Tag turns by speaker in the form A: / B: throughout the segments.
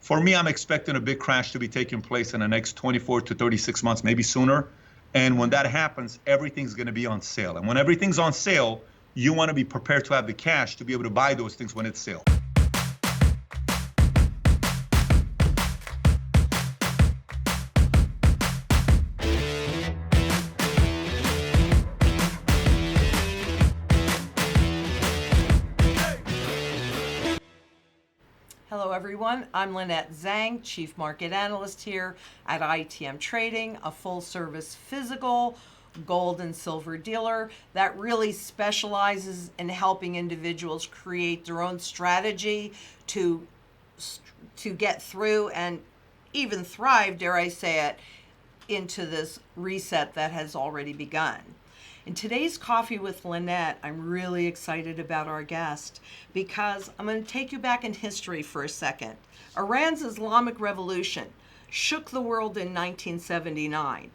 A: For me, I'm expecting a big crash to be taking place in the next 24 to 36 months, maybe sooner. And when that happens, everything's going to be on sale. And when everything's on sale, you want to be prepared to have the cash to be able to buy those things when it's sale.
B: Hello everyone, I'm Lynette Zang, Chief Market Analyst here at ITM Trading, a full-service physical gold and silver dealer that really specializes in helping individuals create their own strategy to get through and even thrive, dare I say it, into this reset that has already begun. In today's Coffee with Lynette, I'm really excited about our guest because I'm going to take you back in history for a second. Iran's Islamic Revolution shook the world in 1979.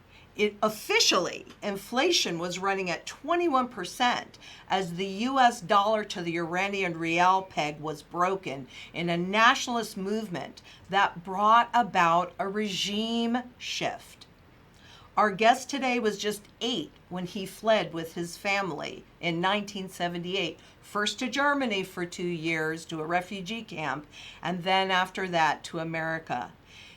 B: Officially, inflation was running at 21% as the US dollar to the Iranian rial peg was broken in a nationalist movement that brought about a regime shift. Our guest today was just 8 when he fled with his family in 1978, first to Germany for 2 years to a refugee camp, and then after that to America.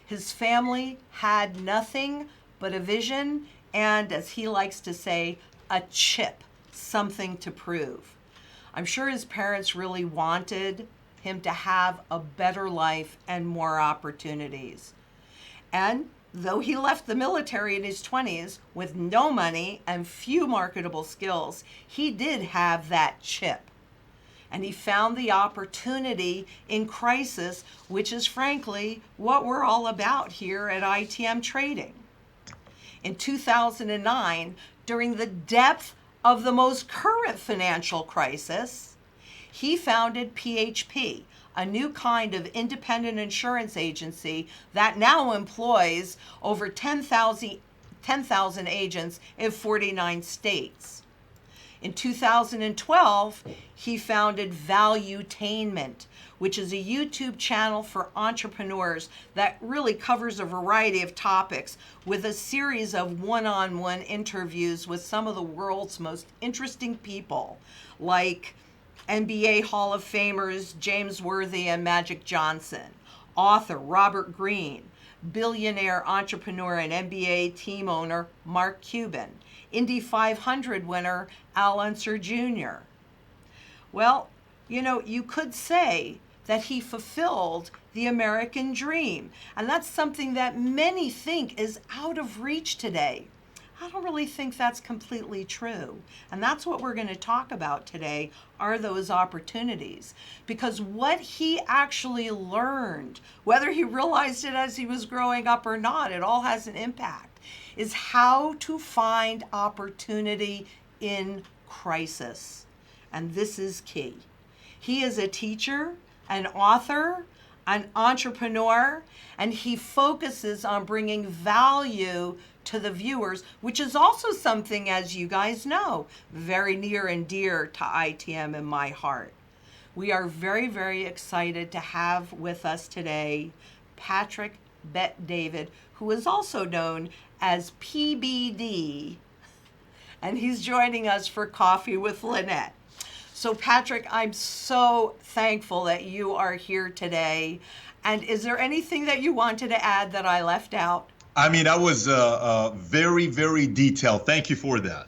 B: His family had nothing but a vision and, as he likes to say, a chip, something to prove. I'm sure his parents really wanted him to have a better life and more opportunities. And though he left the military in his 20s with no money and few marketable skills, he did have that chip. And he found the opportunity in crisis, which is frankly what we're all about here at ITM Trading. In 2009, during the depth of the most current financial crisis, he founded PHP, a new kind of independent insurance agency that now employs over 10,000 agents in 49 states. In 2012, he founded Valuetainment, which is a YouTube channel for entrepreneurs that really covers a variety of topics with a series of one-on-one interviews with some of the world's most interesting people, like NBA Hall of Famers James Worthy and Magic Johnson, author Robert Greene, billionaire entrepreneur and NBA team owner Mark Cuban, Indy 500 winner Al Unser Jr. Well, you could say that he fulfilled the American dream, and that's something that many think is out of reach today. I don't really think that's completely true. And that's what we're going to talk about today, are those opportunities. Because what he actually learned, whether he realized it as he was growing up or not, it all has an impact, is how to find opportunity in crisis. And this is key. He is a teacher, an author, an entrepreneur, and he focuses on bringing value to the viewers, which is also something, as you guys know, very near and dear to ITM in my heart. We are very, very excited to have with us today Patrick BetDavid, who is also known as PBD, and he's joining us for Coffee with Lynette. So Patrick, I'm so thankful that you are here today. And is there anything that you wanted to add that I left out?
A: I mean, that was very, very detailed. Thank you for that.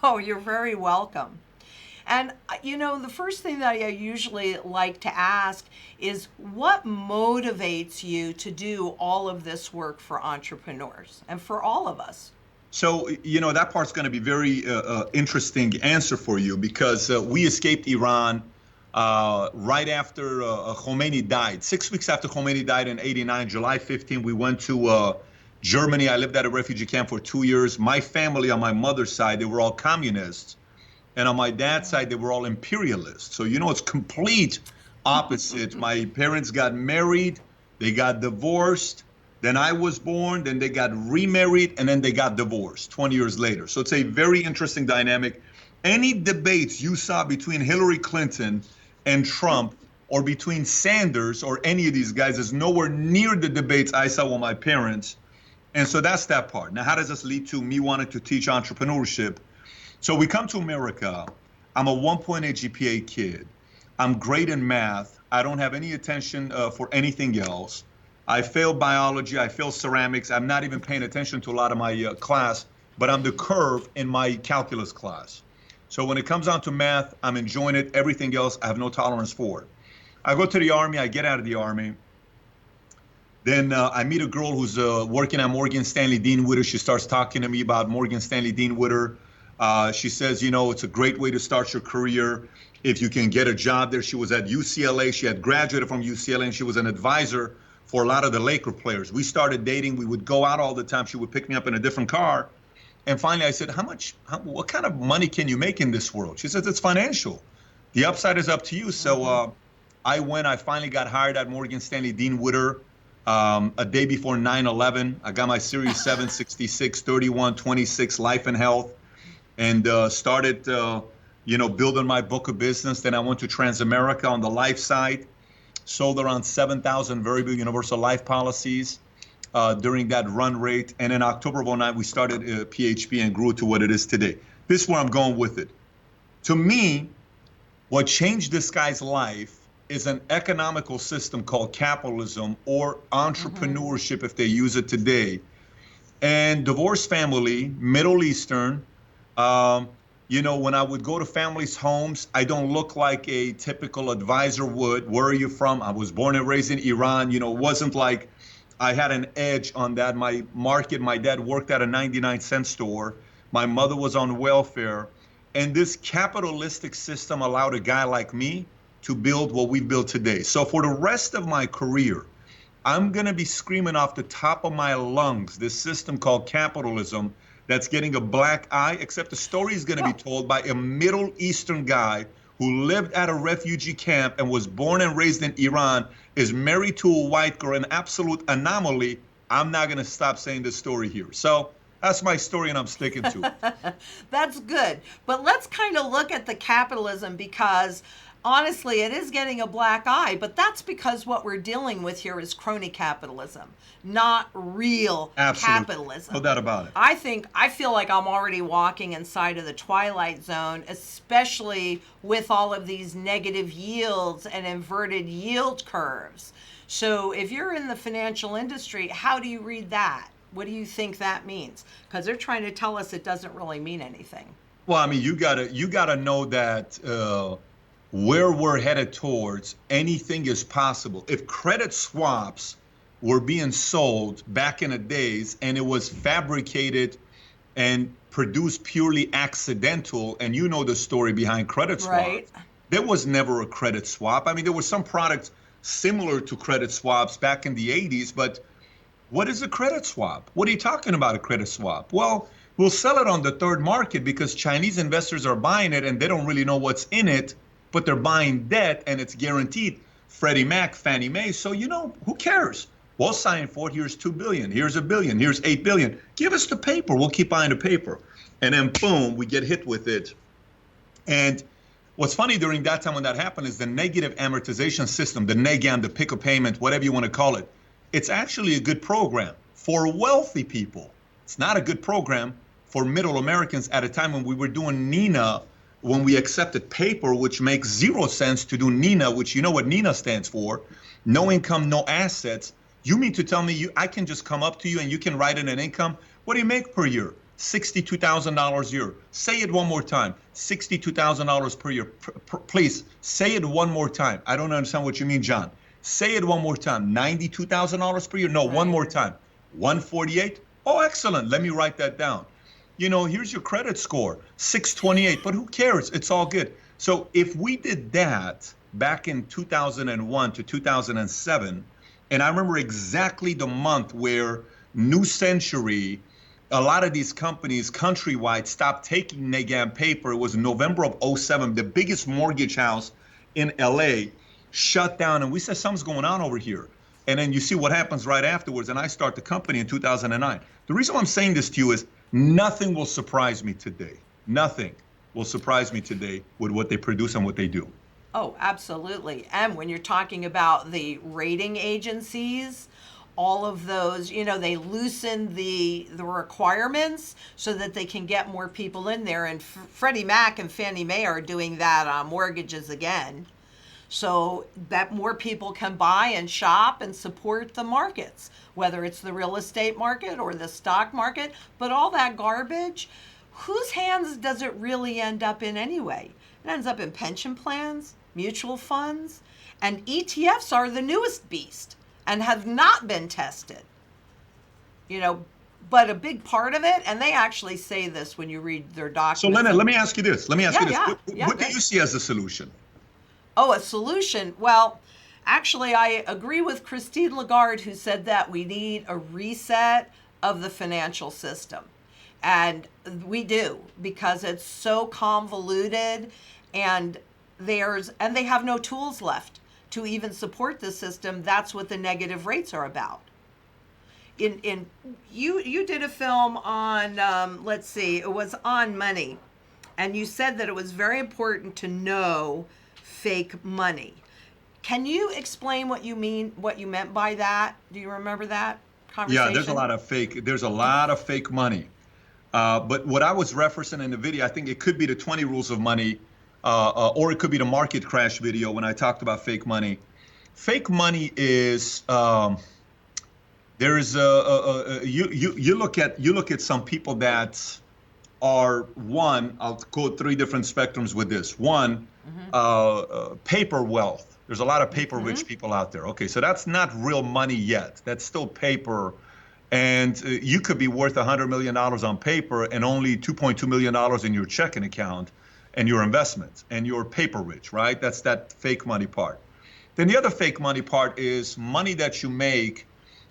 B: Oh, you're very welcome. And, the first thing that I usually like to ask is what motivates you to do all of this work for entrepreneurs and for all of us?
A: So, that part's going to be very interesting answer for you because we escaped Iran right after Khomeini died. 6 weeks after Khomeini died in 89, July 15, we went to Germany. I lived at a refugee camp for 2 years. My family on my mother's side, they were all communists. And on my dad's side, they were all imperialists. So, it's complete opposite. My parents got married, they got divorced. Then I was born, then they got remarried, and then they got divorced 20 years later. So it's a very interesting dynamic. Any debates you saw between Hillary Clinton and Trump or between Sanders or any of these guys is nowhere near the debates I saw with my parents. And so that's that part. Now, how does this lead to me wanting to teach entrepreneurship? So we come to America. I'm a 1.8 GPA kid. I'm great in math. I don't have any attention for anything else. I failed biology. I failed ceramics. I'm not even paying attention to a lot of my class, but I'm the curve in my calculus class. So when it comes down to math, I'm enjoying it. Everything else, I have no tolerance for. I go to the Army. I get out of the Army. Then I meet a girl who's working at Morgan Stanley Dean Witter. She starts talking to me about Morgan Stanley Dean Witter. She says, you know, it's a great way to start your career if you can get a job there. She was at UCLA. She had graduated from UCLA, and she was an advisor for a lot of the Laker players. We started dating. We would go out all the time. She would pick me up in a different car. And finally, I said, what kind of money can you make in this world? She says, it's financial. The upside is up to you. So I finally got hired at Morgan Stanley Dean Witter a day before 9/11. I got my Series 7, 66, 31, 26 life and health, and started, building my book of business. Then I went to Transamerica on the life side, sold around 7,000 variable universal life policies during that run rate. And in October of 2009, we started PHP and grew to what it is today. This is where I'm going with it. To me, what changed this guy's life is an economical system called capitalism, or entrepreneurship if they use it today. And divorced family, Middle Eastern, when I would go to families' homes, I don't look like a typical advisor would. Where are you from? I was born and raised in Iran. It wasn't like I had an edge on that. My dad worked at a 99-cent store. My mother was on welfare. And this capitalistic system allowed a guy like me to build what we built today. So for the rest of my career, I'm going to be screaming off the top of my lungs this system called capitalism that's getting a black eye, except the story is going to be told by a Middle Eastern guy who lived at a refugee camp and was born and raised in Iran, is married to a white girl, an absolute anomaly. I'm not going to stop saying this story here. So that's my story, and I'm sticking to it.
B: That's good. But let's kind of look at the capitalism, because honestly, it is getting a black eye, but that's because what we're dealing with here is crony capitalism, not real capitalism.
A: No doubt about it.
B: I feel like I'm already walking inside of the twilight zone, especially with all of these negative yields and inverted yield curves. So if you're in the financial industry, how do you read that? What do you think that means? Because they're trying to tell us it doesn't really mean anything.
A: Well, I mean, you gotta know that where we're headed towards, anything is possible. If credit swaps were being sold back in the days and it was fabricated and produced purely accidental, and you know the story behind credit swaps,
B: right?
A: There was never a credit swap. I mean, there were some products similar to credit swaps back in the 80s, but what is a credit swap? What are you talking about, a credit swap? Well, we'll sell it on the third market because Chinese investors are buying it and they don't really know what's in it, but they're buying debt and it's guaranteed. Freddie Mac, Fannie Mae. So, who cares? We'll sign for it. Here's $2 billion. Here's $1 billion. Here's $8 billion. Give us the paper. We'll keep buying the paper. And then boom, we get hit with it. And what's funny during that time when that happened is the negative amortization system, the NEGAM, the pick a payment, whatever you want to call it. It's actually a good program for wealthy people. It's not a good program for middle Americans at a time when we were doing NINA, when we accepted paper, which makes zero sense to do NINA, which you know what NINA stands for, no income, no assets. You mean to tell me I can just come up to you and you can write in an income? What do you make per year? $62,000 a year. Say it one more time. $62,000 per year. Please say it one more time. I don't understand what you mean, John. Say it one more time. $92,000 per year? No, one more time. 148? Oh, excellent. Let me write that down. Here's your credit score, 628, but who cares? It's all good. So if we did that back in 2001 to 2007, and I remember exactly the month where New Century, a lot of these companies countrywide stopped taking NEGAM paper. It was November of 2007, the biggest mortgage house in LA shut down, and we said, something's going on over here. And then you see what happens right afterwards, and I start the company in 2009. The reason why I'm saying this to you is nothing will surprise me today. Nothing will surprise me today with what they produce and what they do.
B: Oh, absolutely. And when you're talking about the rating agencies, all of those, they loosen the requirements so that they can get more people in there. And Freddie Mac and Fannie Mae are doing that on mortgages again, so that more people can buy and shop and support the markets, whether it's the real estate market or the stock market. But all that garbage, whose hands does it really end up in anyway? It ends up in pension plans, mutual funds, and ETFs are the newest beast and have not been tested. But a big part of it, and they actually say this when you read their documents.
A: So, Lynette, let me ask you this.
B: Yeah.
A: What do you see as a solution?
B: Oh, a solution. Well, actually, I agree with Christine Lagarde, who said that we need a reset of the financial system. And we do, because it's so convoluted, and they have no tools left to even support the system. That's what the negative rates are about. You did a film on, it was on money, and you said that it was very important to know fake money. Can you explain what you meant by that? Do you remember that conversation?
A: Yeah, there's a lot of fake money. But what I was referencing in the video, I think it could be the 20 rules of money, or it could be the market crash video when I talked about fake money. Fake money is you look at some people that are, one, I'll quote 3 different spectrums with this. One, paper wealth. There's a lot of paper rich people out there. Okay, so that's not real money yet. That's still paper. And you could be worth $100 million on paper and only $2.2 million in your checking account and your investments, and you're paper rich, right? That's that fake money part. Then the other fake money part is money that you make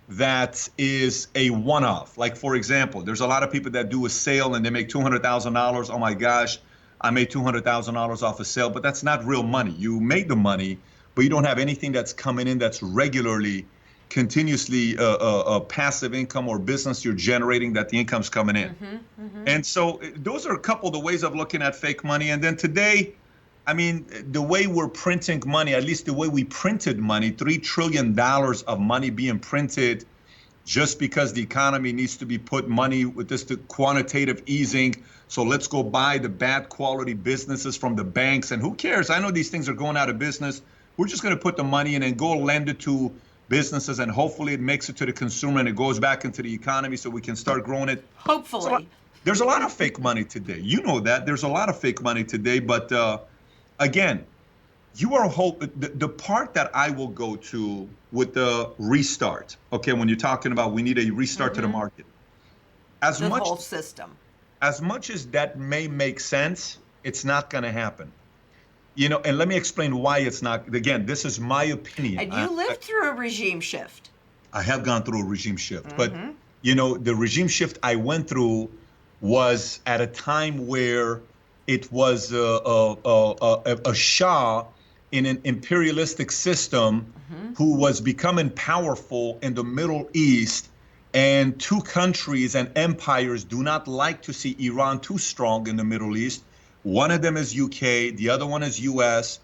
A: that is a one-off. Like, for example, there's a lot of people that do a sale and they make $200,000. Oh my gosh, I made $200,000 off a sale, but that's not real money. You made the money, but you don't have anything that's coming in that's regularly, continuously passive income or business you're generating that the income's coming in. And so those are a couple of the ways of looking at fake money. And then today, I mean, the way we're printing money, at least the way we printed money, $3 trillion of money being printed just because the economy needs to be put money with this quantitative easing. So let's go buy the bad quality businesses from the banks. And who cares? I know these things are going out of business. We're just going to put the money in and go lend it to businesses, and hopefully it makes it to the consumer and it goes back into the economy so we can start growing it.
B: Hopefully.
A: So there's a lot of fake money today. You know that. There's a lot of fake money today. But again, you are the part that I will go to with the restart. Okay, when you're talking about we need a restart to the market.
B: The whole system.
A: As much as that may make sense, it's not going to happen. And let me explain why it's not. Again, this is my opinion.
B: And you lived through a regime shift.
A: I have gone through a regime shift. But, the regime shift I went through was at a time where it was a Shah in an imperialistic system who was becoming powerful in the Middle East. And 2 countries and empires do not like to see Iran too strong in the Middle East. One of them is UK, the other one is US.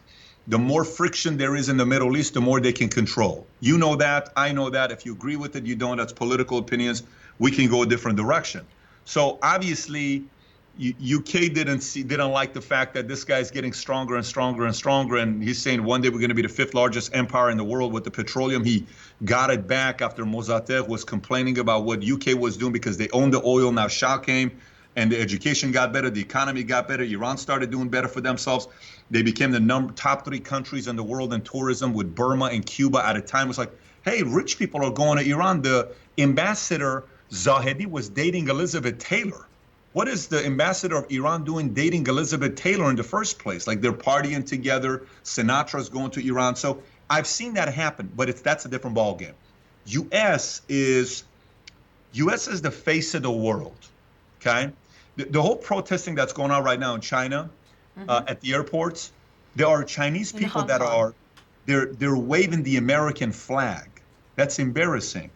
A: The more friction there is in the Middle East, the more they can control. You know that, I know that. If you agree with it, you don't, that's political opinions. We can go a different direction. So obviously, UK didn't like the fact that this guy's getting stronger and stronger and stronger, and he's saying one day we're going to be the 5th largest empire in the world with the petroleum. He got it back after Mossadegh was complaining about what UK was doing because they owned the oil. Now Shah came, and the education got better, the economy got better, Iran started doing better for themselves. They became the top 3 countries in the world in tourism, with Burma and Cuba at a time. It was like, hey, rich people are going to Iran. The ambassador Zahedi was dating Elizabeth Taylor. What is the ambassador of Iran doing dating Elizabeth Taylor in the first place? Like, they're partying together, Sinatra's going to Iran. So I've seen that happen, but that's a different ballgame. US is the face of the world, okay? The whole protesting that's going on right now in China, at the airports, there are Chinese people that are, they're waving the American flag. That's embarrassing.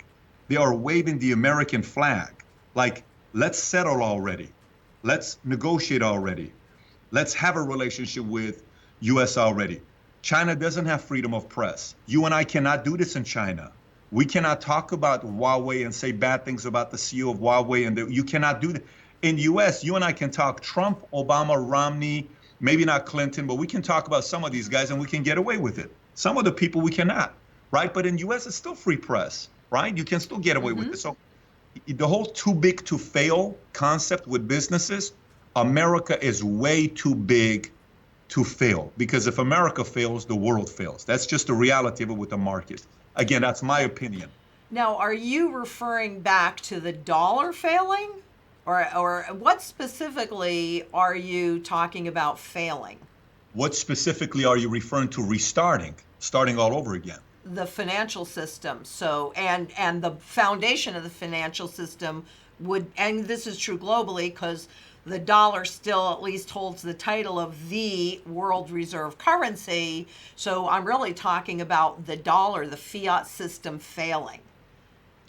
A: They are waving the American flag. Like, let's settle already. Let's negotiate already. Let's have a relationship with US already. China doesn't have freedom of press. You and I cannot do this in China. We cannot talk about Huawei and say bad things about the CEO of Huawei, and you cannot do that. In US, you and I can talk Trump, Obama, Romney, maybe not Clinton, but we can talk about some of these guys and we can get away with it. Some of the people we cannot, right? But in US, it's still free press, right? You can still get away with it. So the whole too big to fail concept with businesses, America is way too big to fail, because if America fails, the world fails. That's just the reality of it with the market. Again, that's my opinion.
B: Now, are you referring back to the dollar failing, or what specifically are you talking about failing?
A: What specifically are you referring to starting all over again?
B: The financial system. So, and the foundation of the financial system would, and this is true globally because the dollar still at least holds the title of the world reserve currency. So I'm really talking about the dollar, the fiat system failing.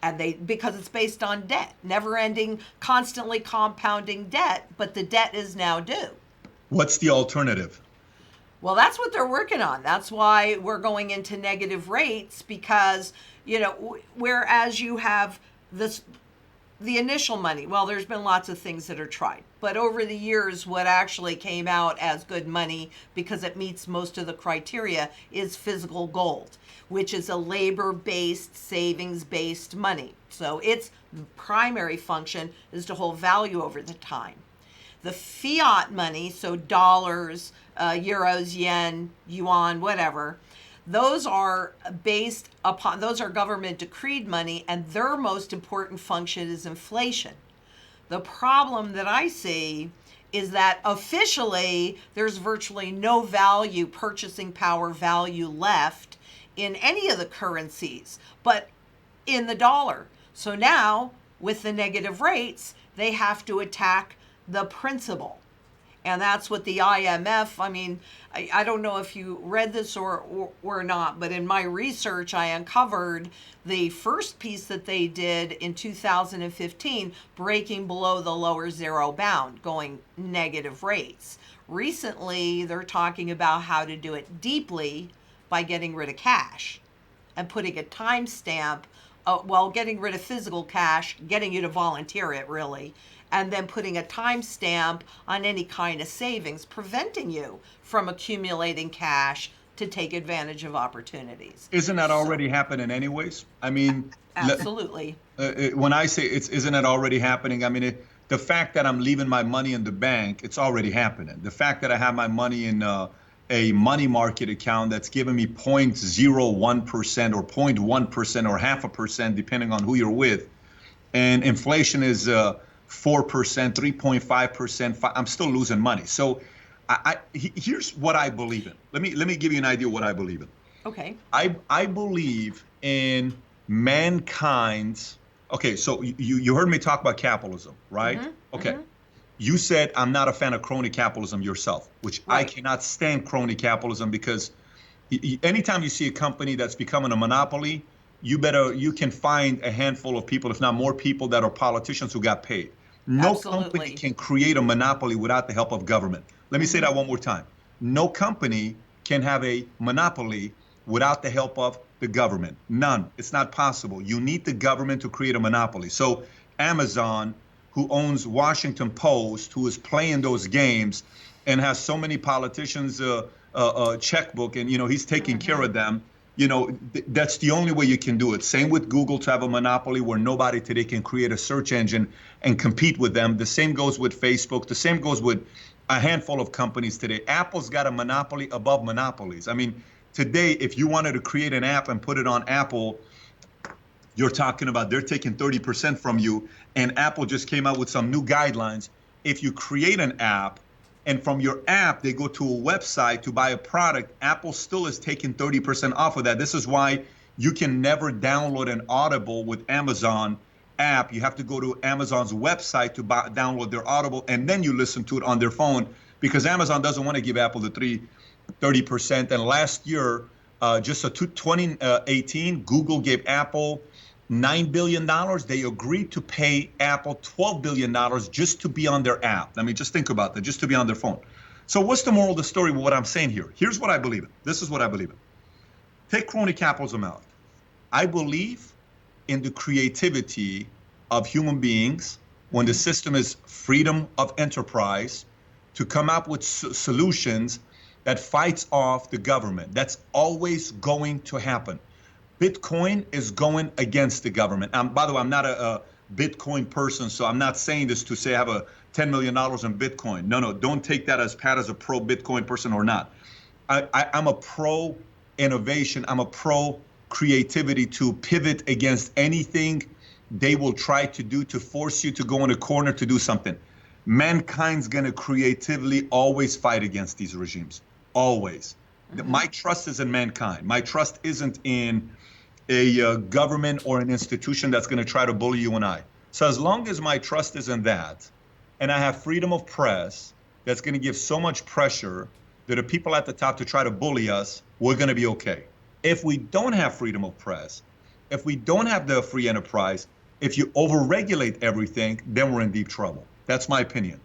B: And because it's based on debt, never ending, constantly compounding debt, but the debt is now due.
A: What's the alternative?
B: Well, that's what they're working on. That's why we're going into negative rates, because, whereas you have the initial money, well, there's been lots of things that are tried. But over the years, what actually came out as good money, because it meets most of the criteria, is physical gold, which is a labor-based, savings-based money. So its primary function is to hold value over the time. The fiat money, so dollars, euros, yen, yuan, whatever, those are government decreed money, and their most important function is inflation. The problem that I see is that officially there's virtually no purchasing power value left in any of the currencies, but in the dollar. So now, with the negative rates, they have to attack the principal. And that's what the IMF, I don't know if you read this or not, but in my research, I uncovered the first piece that they did in 2015, breaking below the lower zero bound, going negative rates. Recently, they're talking about how to do it deeply by getting rid of cash and putting a timestamp, getting rid of physical cash, getting you to volunteer it really, and then putting a timestamp on any kind of savings, preventing you from accumulating cash to take advantage of opportunities.
A: Isn't that already happening anyways?
B: Absolutely.
A: When I say isn't it already happening? The fact that I'm leaving my money in the bank, it's already happening. The fact that I have my money in a money market account that's giving me 0.01% or 0.1% or 0.5%, depending on who you're with, and inflation is 4%, 3.5%, I'm still losing money. So here's what I believe in. Let me give you an idea of what I believe in.
B: Okay.
A: I believe in mankind's, okay, so you heard me talk about capitalism, right?
B: Mm-hmm.
A: Okay.
B: Mm-hmm.
A: You said I'm not a fan of crony capitalism yourself, which right. I cannot stand crony capitalism, because anytime you see a company that's becoming a monopoly, you can find a handful of people, if not more people, that are politicians who got paid. No
B: Absolutely.
A: company can create a monopoly without the help of government. Let me say that one more time. No company can have a monopoly without the help of the government. None. It's not possible. You need the government to create a monopoly. So Amazon, who owns Washington Post, who is playing those games and has so many politicians' checkbook, and he's taking care of them. That's the only way you can do it. Same with Google, to have a monopoly where nobody today can create a search engine and compete with them. The same goes with Facebook. The same goes with a handful of companies today. Apple's got a monopoly above monopolies. Today, if you wanted to create an app and put it on Apple, you're talking about they're taking 30% from you, and Apple just came out with some new guidelines. If you create an app and from your app they go to a website to buy a product, Apple still is taking 30% off of that. This is why you can never download an Audible with Amazon app. You have to go to Amazon's website to download their Audible, and then you listen to it on their phone, because Amazon doesn't want to give Apple the 30%. And last year, just 2018, Google gave Apple $9 billion. They agreed to pay Apple $12 billion just to be on their app. Just think about that, just to be on their phone. So what's the moral of the story with what I'm saying here? Here's what I believe in. This is what I believe in. Take crony capitalism out. I believe in the creativity of human beings when the system is freedom of enterprise to come up with solutions that fights off the government. That's always going to happen. Bitcoin is going against the government. By the way, I'm not a Bitcoin person, so I'm not saying this to say I have a $10 million in Bitcoin. No, don't take that as Pat as a pro Bitcoin person or not. I'm a pro innovation. I'm a pro creativity to pivot against anything they will try to do to force you to go in a corner to do something. Mankind's going to creatively always fight against these regimes. Always. My trust is in mankind. My trust isn't in a government or an institution that's going to try to bully you and I. So as long as my trust is in that, and I have freedom of press that's going to give so much pressure to the people at the top to try to bully us, we're going to be okay. If we don't have freedom of press, if we don't have the free enterprise, if you overregulate everything, then we're in deep trouble. That's my opinion.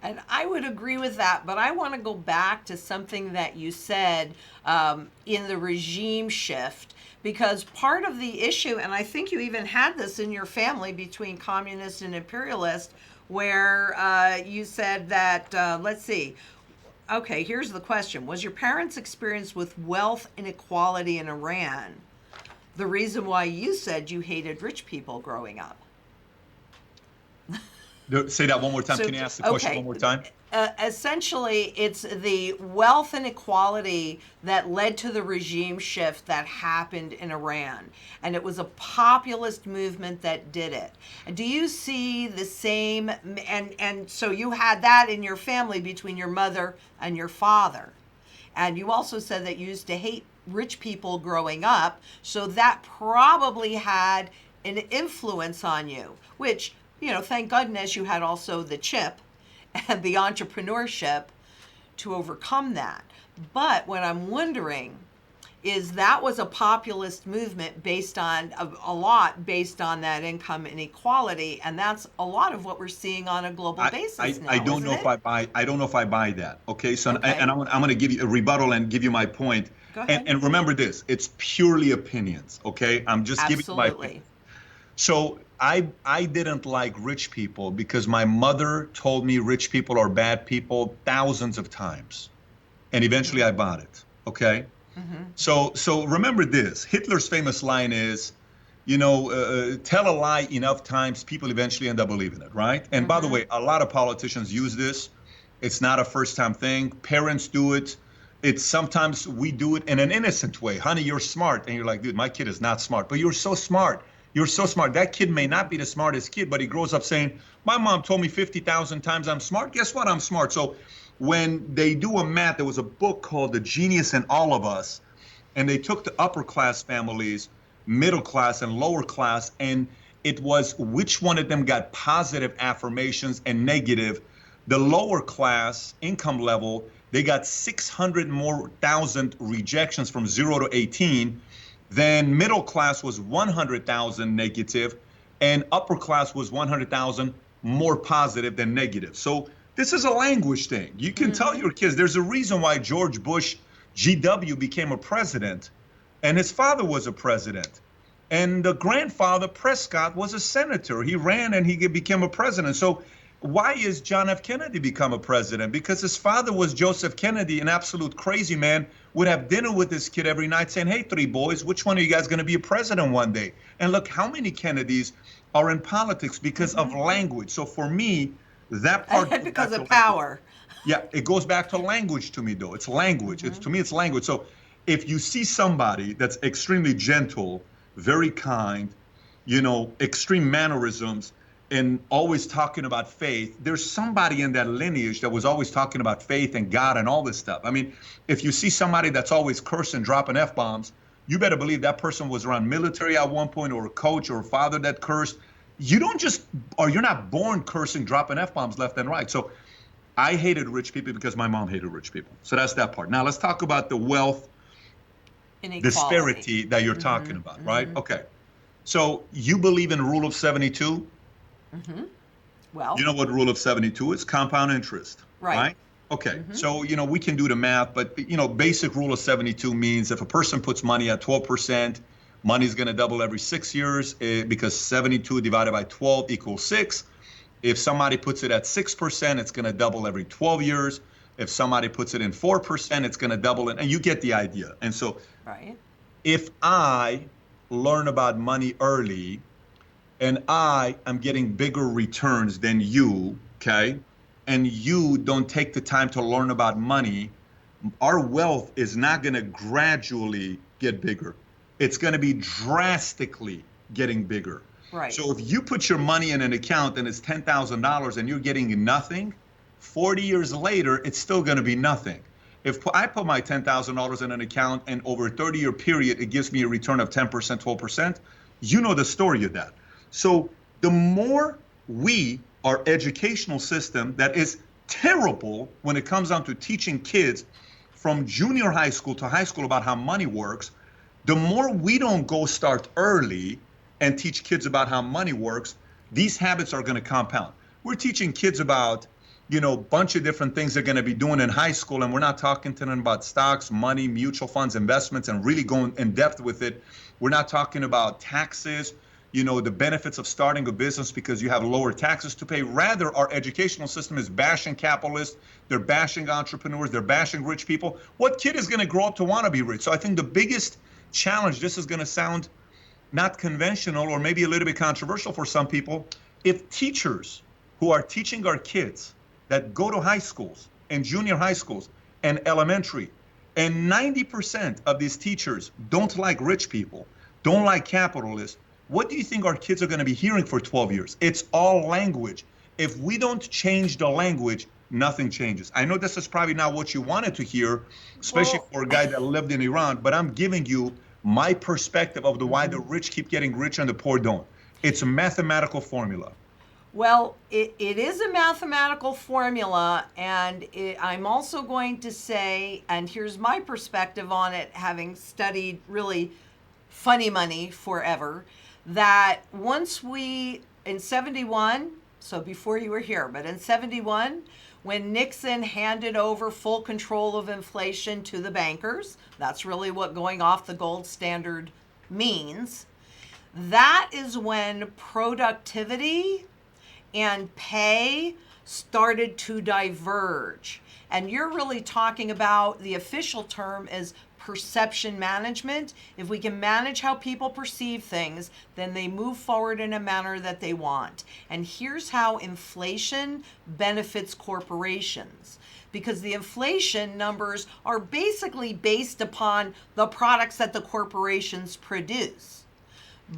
B: And I would agree with that, but I want to go back to something that you said in the regime shift, because part of the issue, and I think you even had this in your family between communist and imperialist, where you said that, let's see, okay, here's the question. Was your parents' experience with wealth inequality in Iran the reason why you said you hated rich people growing up?
A: Say that one more time. Can you ask the question one more time?
B: Essentially, it's the wealth inequality that led to the regime shift that happened in Iran. And it was a populist movement that did it. Do you see the same? And so you had that in your family between your mother and your father. And you also said that you used to hate rich people growing up. So that probably had an influence on you, which, you know, thank goodness you had also the chip and the entrepreneurship to overcome that. But what I'm wondering is that was a populist movement based on a lot based on that income inequality, and that's a lot of what we're seeing on a global basis now.
A: I don't know if I buy. I don't know if I buy that. Okay, so okay. And I'm going to give you a rebuttal and give you my point.
B: Go ahead.
A: And remember this: it's purely opinions. Okay, I'm just giving you my opinion. So I didn't like rich people because my mother told me rich people are bad people thousands of times, and eventually I bought it. Okay. So remember this. Hitler's famous line is, you know, tell a lie enough times, people eventually end up believing it, right? And by the way, a lot of politicians use this. It's not a first-time thing. Parents do it. It's sometimes we do it in an innocent way. Honey, you're smart. And you're like, dude, my kid is not smart. But you're so smart. You're so smart. That kid may not be the smartest kid, but he grows up saying, my mom told me 50,000 times I'm smart. Guess what? I'm smart. So when they do a math, there was a book called The Genius in All of Us, and they took the upper class families, middle class and lower class, and it was which one of them got positive affirmations and negative. The lower class income level, they got 600 more thousand rejections from 0 to 18. Then middle class was 100,000 negative, and upper class was 100,000 more positive than negative. So this is a language thing. You can tell your kids there's a reason why George Bush, GW, became a president, and his father was a president. And the grandfather, Prescott, was a senator. He ran and he became a president. So why is John F. Kennedy become a president? Because his father was Joseph Kennedy, an absolute crazy man, would have dinner with his kid every night saying, hey, three boys, which one of you guys going to be a president one day? And look, how many Kennedys are in politics because of language? So for me, that part
B: because of power.
A: Yeah, it goes back to language to me, though. It's language. It's to me, it's language. So if you see somebody that's extremely gentle, very kind, you know, extreme mannerisms, and always talking about faith, there's somebody in that lineage that was always talking about faith and God and all this stuff. I mean, if you see somebody that's always cursing, dropping F-bombs, you better believe that person was around military at one point, or a coach or a father that cursed. You don't just, or you're not born cursing, dropping F-bombs left and right. So I hated rich people because my mom hated rich people. So that's that part. Now let's talk about the wealth disparity that you're talking about, right? Okay. So you believe in rule of 72?
B: Well,
A: you know what rule of 72 is? Compound interest, right? Okay, so we can do the math, but basic rule of 72 means if a person puts money at 12%, money is going to double every 6 years because 72 divided by 12 equals 6. If somebody puts it at 6%, it's going to double every 12 years. If somebody puts it in 4%, it's going to double it, and you get the idea. And so,
B: Right.
A: if I learn about money early and I am getting bigger returns than you, okay, and you don't take the time to learn about money, our wealth is not going to gradually get bigger. It's going to be drastically getting bigger.
B: Right.
A: So if you put your money in an account and it's $10,000 and you're getting nothing, 40 years later, it's still going to be nothing. If I put my $10,000 in an account and over a 30-year period, it gives me a return of 10%, 12%, you know the story of that. So the more our educational system that is terrible when it comes down to teaching kids from junior high school to high school about how money works, the more we don't go start early and teach kids about how money works, these habits are going to compound. We're teaching kids about, a bunch of different things they're going to be doing in high school, and we're not talking to them about stocks, money, mutual funds, investments, and really going in depth with it. We're not talking about taxes, the benefits of starting a business because you have lower taxes to pay. Rather, our educational system is bashing capitalists. They're bashing entrepreneurs. They're bashing rich people. What kid is going to grow up to want to be rich? So I think the biggest challenge, this is going to sound not conventional or maybe a little bit controversial for some people. If teachers who are teaching our kids that go to high schools and junior high schools and elementary, and 90% of these teachers don't like rich people, don't like capitalists, what do you think our kids are going to be hearing for 12 years? It's all language. If we don't change the language, nothing changes. I know this is probably not what you wanted to hear, especially for a guy that lived in Iran, but I'm giving you my perspective of why the rich keep getting richer and the poor don't. It's a mathematical formula.
B: Well, it is a mathematical formula, and I'm also going to say, and here's my perspective on it, having studied really funny money forever, that once in 71, so before you were here, but in 71, when Nixon handed over full control of inflation to the bankers, that's really what going off the gold standard means, that is when productivity and pay started to diverge. And you're really talking about, the official term is perception management. If we can manage how people perceive things, then they move forward in a manner that they want. And here's how inflation benefits corporations. Because the inflation numbers are basically based upon the products that the corporations produce.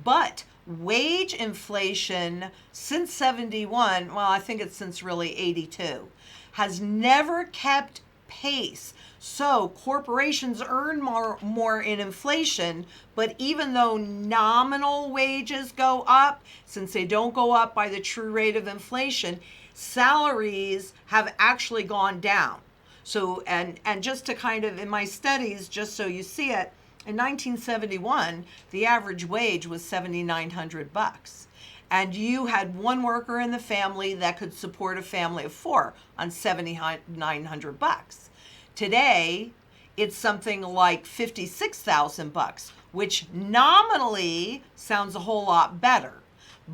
B: But wage inflation since 71, well, I think it's since really 82, has never kept pace. So corporations earn more in inflation, but even though nominal wages go up, since they don't go up by the true rate of inflation, salaries have actually gone down. So, and just to kind of, in my studies, just so you see it, in 1971, the average wage was $7,900. And you had one worker in the family that could support a family of four on $7,900. Today, it's something like $56,000, which nominally sounds a whole lot better.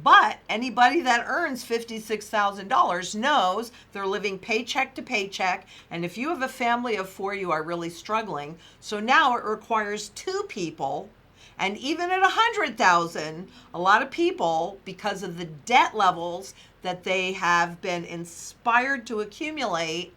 B: But anybody that earns $56,000 knows they're living paycheck to paycheck. And if you have a family of four, you are really struggling. So now it requires two people. And even at $100,000, a lot of people, because of the debt levels that they have been inspired to accumulate,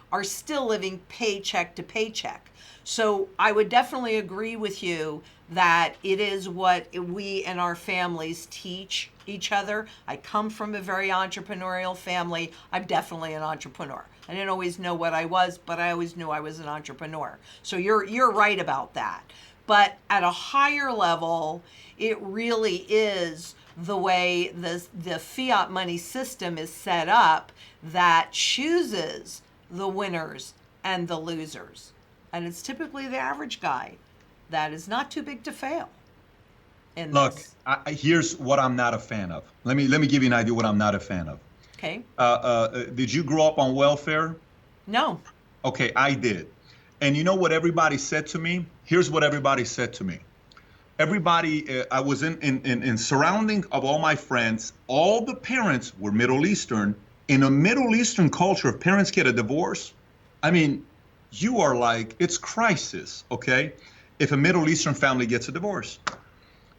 B: are still living paycheck to paycheck. So I would definitely agree with you that it is what we and our families teach each other. I come from a very entrepreneurial family. I'm definitely an entrepreneur. I didn't always know what I was, but I always knew I was an entrepreneur. So you're right about that. But at a higher level, it really is the way the fiat money system is set up that chooses the winners and the losers. And it's typically the average guy that is not too big to fail.
A: Look, here's what I'm not a fan of. Let me give you an idea what I'm not a fan of.
B: Okay.
A: Did you grow up on welfare?
B: No.
A: Okay, I did. And you know what everybody said to me? Here's what everybody said to me. Everybody, I was in surrounding of all my friends. All the parents were Middle Eastern. In a Middle Eastern culture, if parents get a divorce, I mean, you are like, it's crisis, okay? If a Middle Eastern family gets a divorce.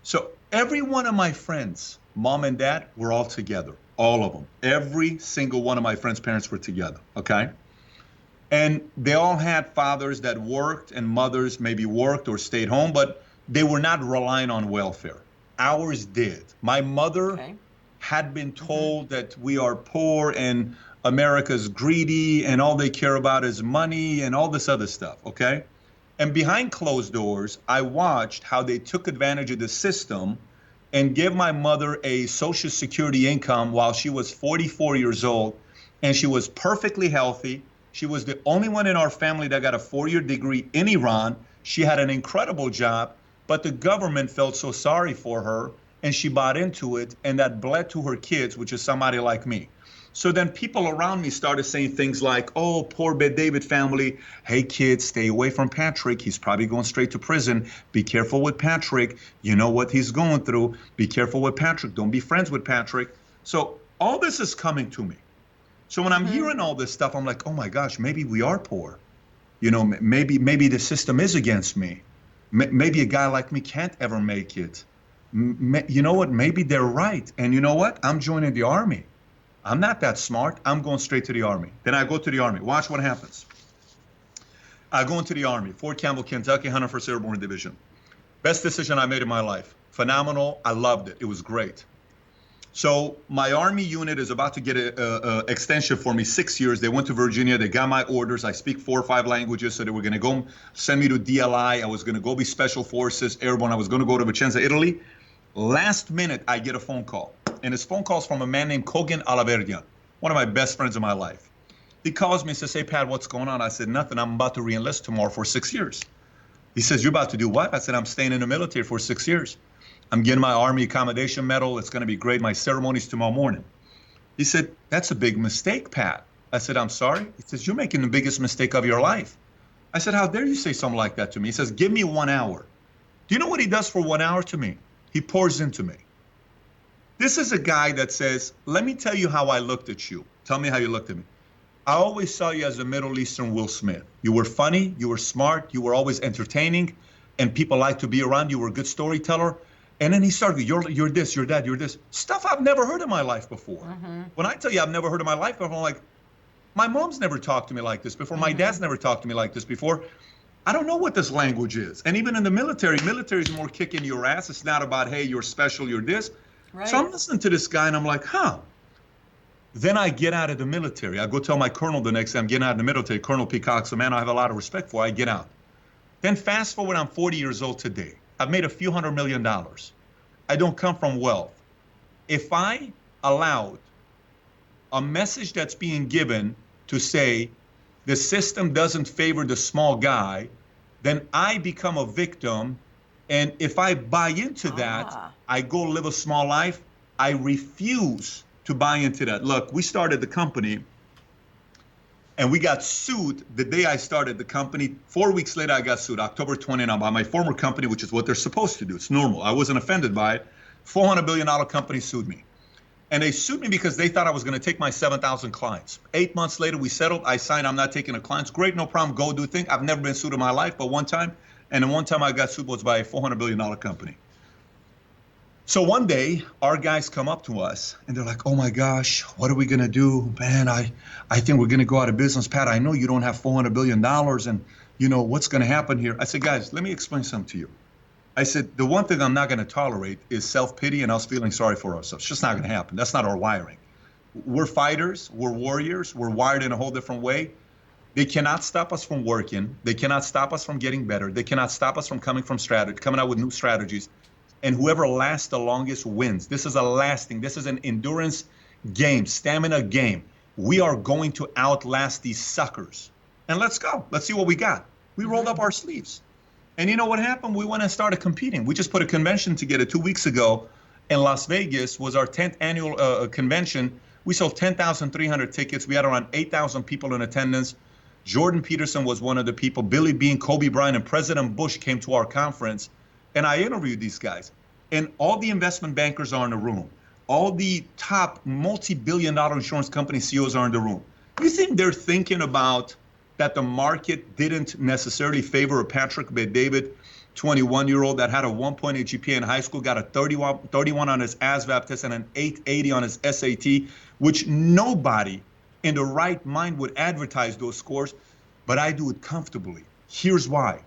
A: So every one of my friends, mom and dad, were all together, all of them. Every single one of my friends' parents were together, okay? And they all had fathers that worked and mothers maybe worked or stayed home, but they were not relying on welfare. Ours did. My mother
B: Okay.
A: had been told that we are poor and America's greedy and all they care about is money and all this other stuff, okay? And behind closed doors, I watched how they took advantage of the system and gave my mother a Social Security income while she was 44 years old, and she was perfectly healthy. She was the only one in our family that got a 4-year degree in Iran. She had an incredible job, but the government felt so sorry for her, and she bought into it, and that bled to her kids, which is somebody like me. So then people around me started saying things like, oh, poor BetDavid family. Hey, kids, stay away from Patrick. He's probably going straight to prison. Be careful with Patrick. You know what he's going through. Be careful with Patrick. Don't be friends with Patrick. So all this is coming to me. So when I'm hearing all this stuff, I'm like, oh my gosh, maybe we are poor. You know, maybe the system is against me. Maybe a guy like me can't ever make it. You know what? Maybe they're right. And you know what? I'm joining the army. I'm not that smart. I'm going straight to the army. Then I go to the army. Watch what happens. I go into the army, Fort Campbell, Kentucky, 101st Airborne Division. Best decision I made in my life. Phenomenal. I loved it. It was great. So my army unit is about to get an extension for me, 6 years. They went to Virginia. They got my orders. I speak 4 or 5 languages. So they were going to go send me to DLI. I was going to go be Special Forces, Airborne. I was going to go to Vicenza, Italy. Last minute, I get a phone call. And his phone call's from a man named Kogan Alaverdian, one of my best friends in my life. He calls me and says, hey, Pat, what's going on? I said, nothing. I'm about to re-enlist tomorrow for 6 years. He says, you're about to do what? I said, I'm staying in the military for 6 years. I'm getting my Army Accommodation Medal. It's going to be great. My ceremony's tomorrow morning. He said, that's a big mistake, Pat. I said, I'm sorry. He says, you're making the biggest mistake of your life. I said, how dare you say something like that to me? He says, give me 1 hour. Do you know what he does for 1 hour to me? He pours into me. This is a guy that says, let me tell you how I looked at you. Tell me how you looked at me. I always saw you as a Middle Eastern Will Smith. You were funny, you were smart, you were always entertaining, and people liked to be around you. You were a good storyteller. And then he started, you're this, you're that, you're this. Stuff I've never heard in my life before. When I tell you I've never heard in my life before, I'm like, my mom's never talked to me like this before. My dad's never talked to me like this before. I don't know what this language is. And even in the military is more kicking your ass. It's not about, hey, you're special, you're this. Right. So I'm listening to this guy and I'm like, huh. Then I get out of the military. I go tell my colonel the next day I'm getting out of the military. Colonel Peacock's a man I have a lot of respect for. I get out. Then fast forward, I'm 40 years old today. I've made a few $100 million. I don't come from wealth. If I allowed a message that's being given to say the system doesn't favor the small guy, then I become a victim. And if I buy into that, I go live a small life. I refuse to buy into that. Look, we started the company and we got sued the day I started the company. 4 weeks later, I got sued, October 29, by my former company, which is what they're supposed to do. It's normal. I wasn't offended by it. $400 billion company sued me. And they sued me because they thought I was going to take my 7,000 clients. 8 months later, we settled. I signed, I'm not taking the clients. Great, no problem. Go do the thing. I've never been sued in my life, but one time. And then one time I got sued was by a $400 billion company. So one day, our guys come up to us and they're like, oh my gosh, what are we going to do? Man, I think we're going to go out of business. Pat, I know you don't have $400 billion and you know, what's going to happen here? I said, guys, let me explain something to you. I said, the one thing I'm not going to tolerate is self-pity and us feeling sorry for ourselves. It's just not going to happen. That's not our wiring. We're fighters. We're warriors. We're wired in a whole different way. They cannot stop us from working. They cannot stop us from getting better. They cannot stop us from coming out with new strategies. And whoever lasts the longest wins. This is an endurance game, stamina game. We are going to outlast these suckers. And let's go. Let's see what we got. We rolled up our sleeves. And you know what happened? We went and started competing. We just put a convention together 2 weeks ago in Las Vegas. Was our 10th annual convention. We sold 10,300 tickets. We had around 8,000 people in attendance. Jordan Peterson was one of the people, Billy Beane, Kobe Bryant, and President Bush came to our conference, and I interviewed these guys. And all the investment bankers are in the room. All the top multi-billion-dollar insurance company CEOs are in the room. You think they're thinking about that the market didn't necessarily favor a Patrick BetDavid, 21-year-old that had a 1.8 GPA in high school, got a 31 on his ASVAB test and an 880 on his SAT, which nobody in the right mind would advertise those scores, but I do it comfortably. Here's why.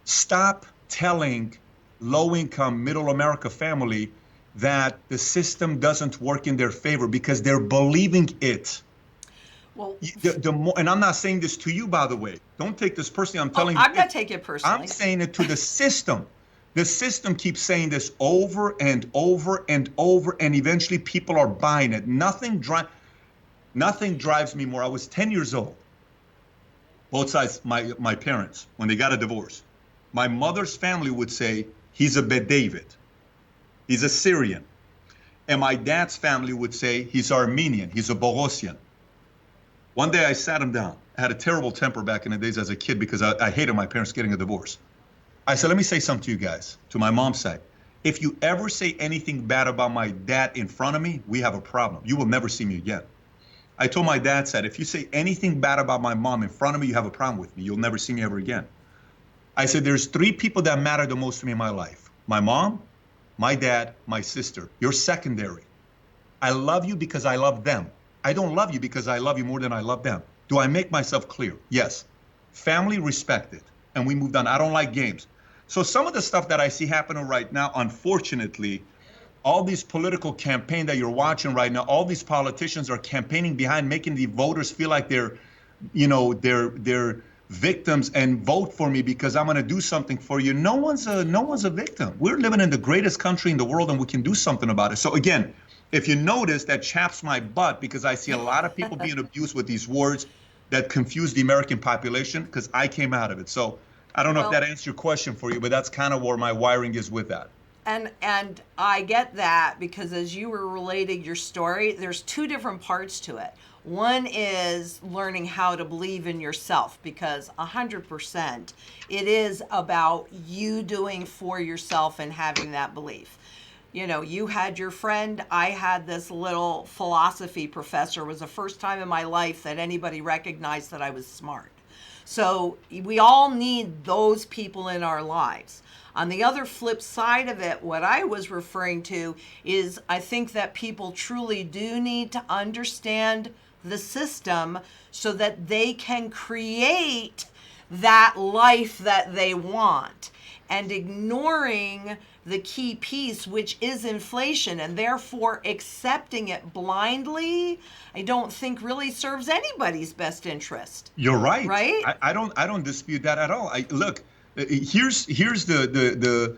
A: Stop telling low-income, middle America family that the system doesn't work in their favor because they're believing it.
B: Well,
A: The more, and I'm not saying this to you, by the way. Don't take this personally. I'm telling you.
B: I'm not taking it personally.
A: I'm saying it to the system. The system keeps saying this over and over and over, and eventually people are buying it. Nothing drives me more. I was 10 years old. Both sides, my parents, when they got a divorce. My mother's family would say, he's a BetDavid. He's a Syrian. And my dad's family would say, he's Armenian. He's a Bogosian. One day I sat him down. I had a terrible temper back in the days as a kid because I hated my parents getting a divorce. I said, let me say something to you guys, to my mom's side. If you ever say anything bad about my dad in front of me, we have a problem. You will never see me again. I told my dad, said, if you say anything bad about my mom in front of me, you have a problem with me. You'll never see me ever again. I said, there's 3 people that matter the most to me in my life. My mom, my dad, my sister. You're secondary. I love you because I love them. I don't love you because I love you more than I love them. Do I make myself clear? Yes. Family respected. And we moved on. I don't like games. So some of the stuff that I see happening right now, unfortunately, all these political campaign that you're watching right now, all these politicians are campaigning behind, making the voters feel like they're victims and vote for me because I'm going to do something for you. No one's a victim. We're living in the greatest country in the world and we can do something about it. So again, if you notice, that chaps my butt because I see a lot of people being abused with these words that confuse the American population because I came out of it. So I don't know if that answers your question for you, but that's kind of where my wiring is with that.
B: And I get that because as you were relating your story, there's 2 different parts to it. One is learning how to believe in yourself because 100% it is about you doing for yourself and having that belief. You know, you had your friend, I had this little philosophy professor. It was the first time in my life that anybody recognized that I was smart. So we all need those people in our lives. On the other flip side of it, what I was referring to is I think that people truly do need to understand the system so that they can create that life that they want. And ignoring the key piece, which is inflation, and therefore accepting it blindly, I don't think really serves anybody's best interest.
A: You're right.
B: Right?
A: I don't dispute that at all. Look, here's the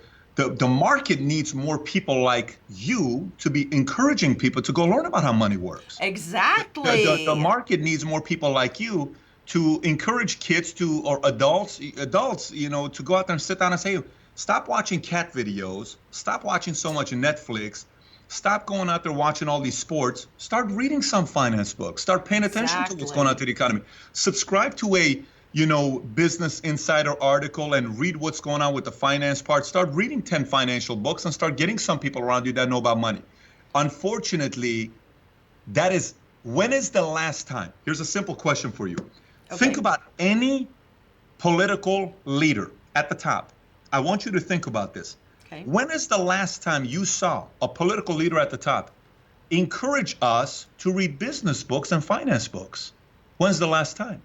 A: market needs more people like you to be encouraging people to go learn about how money works.
B: Exactly.
A: The market needs more people like you to encourage kids or adults, to go out there and sit down and say, stop watching cat videos, stop watching so much Netflix, stop going out there watching all these sports, start reading some finance books, start paying attention to what's going on to the economy. Subscribe to a Business Insider article and read what's going on with the finance part. Start reading 10 financial books and start getting some people around you that know about money. Unfortunately, when is the last time? Here's a simple question for you. Okay. Think about any political leader at the top. I want you to think about this.
B: Okay.
A: When is the last time you saw a political leader at the top encourage us to read business books and finance books? When's the last time?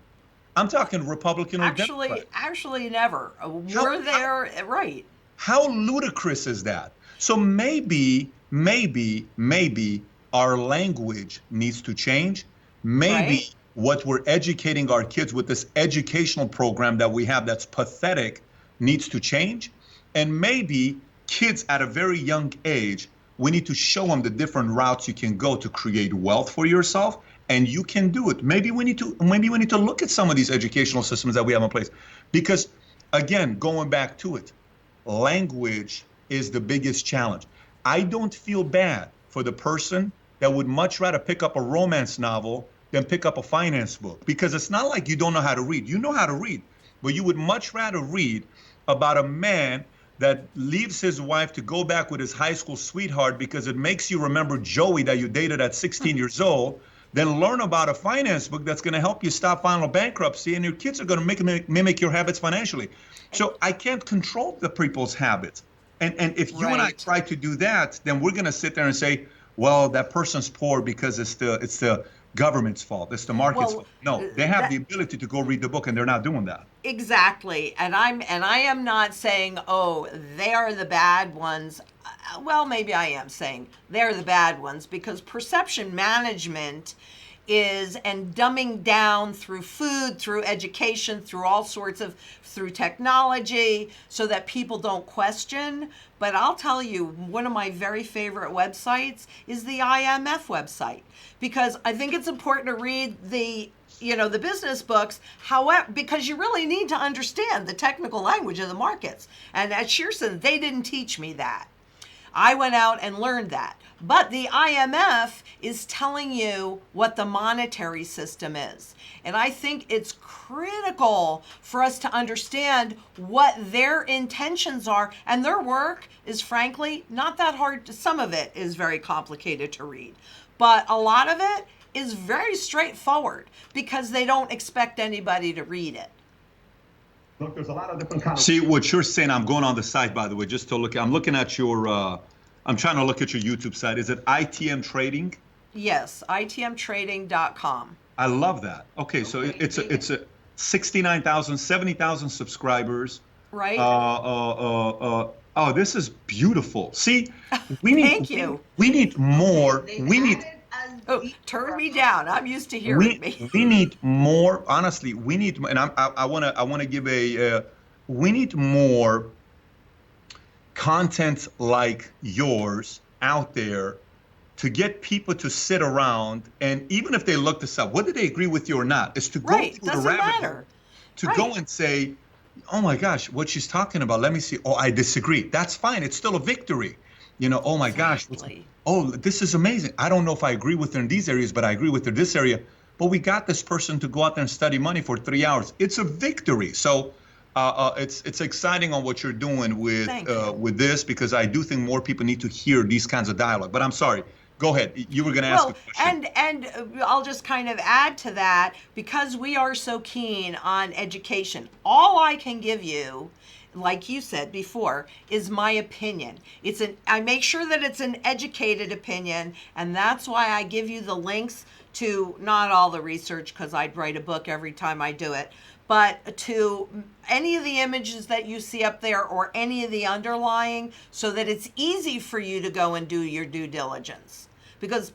A: I'm talking Republican or Democrat.
B: Actually, never. We're there, right.
A: How ludicrous is that? So maybe our language needs to change. Maybe what we're educating our kids with this educational program that we have that's pathetic needs to change. And maybe kids at a very young age, we need to show them the different routes you can go to create wealth for yourself. And you can do it. Maybe we need to look at some of these educational systems that we have in place. Because again, going back to it, language is the biggest challenge. I don't feel bad for the person that would much rather pick up a romance novel than pick up a finance book, because it's not like you don't know how to read. You know how to read, but you would much rather read about a man that leaves his wife to go back with his high school sweetheart because it makes you remember Joey that you dated at 16 years old, then learn about a finance book that's going to help you stop final bankruptcy, and your kids are going to mimic your habits financially. So I can't control the people's habits. And if you and I try to do that, then we're going to sit there and say, well, that person's poor because it's the government's fault. It's the market's fault. No, they have the ability to go read the book, and they're not doing that.
B: Exactly. And I am not saying, oh, they are the bad ones. Well, maybe I am saying they're the bad ones, because perception management is, and dumbing down through food, through education, through all sorts of, through technology, so that people don't question. But I'll tell you, one of my very favorite websites is the IMF website, because I think it's important to read the business books, however, because you really need to understand the technical language of the markets. And at Shearson, they didn't teach me that. I went out and learned that. But the IMF is telling you what the monetary system is. And I think it's critical for us to understand what their intentions are. And their work is, frankly, not that hard. Some of it is very complicated to read, but a lot of it is very straightforward, because they don't expect anybody to read it.
A: Look, there's a lot of different kinds. See what you're saying. I'm going on the site, by the way, just to look. I'm looking at your. I'm trying to look at your YouTube site. Is it ITM Trading?
B: Yes, itmtrading.com.
A: I love that. Okay, so it's a 69,000, 70,000 subscribers.
B: Right.
A: Oh, this is beautiful. See, we need.
B: Thank you.
A: We need more. We need.
B: Oh, turn me down. I'm used to hearing me.
A: We need more. Honestly, we need, and I want to give we need more content like yours out there to get people to sit around, and even if they look this up, whether they agree with you or not, is to go through the rabbit hole, to go and say, oh my gosh, what she's talking about, let me see. Oh, I disagree. That's fine. It's still a victory. Oh my gosh. Oh, this is amazing. I don't know if I agree with her in these areas, but I agree with her in this area. But we got this person to go out there and study money for 3 hours. It's a victory. So it's exciting on what you're doing with this, because I do think more people need to hear these kinds of dialogue. But I'm sorry. Go ahead. You were going to ask a question.
B: And I'll just kind of add to that, because we are so keen on education. All I can give you, like you said before, is my opinion. I make sure that it's an educated opinion, and that's why I give you the links to not all the research, because I'd write a book every time I do it, but to any of the images that you see up there, or any of the underlying, so that it's easy for you to go and do your due diligence. Because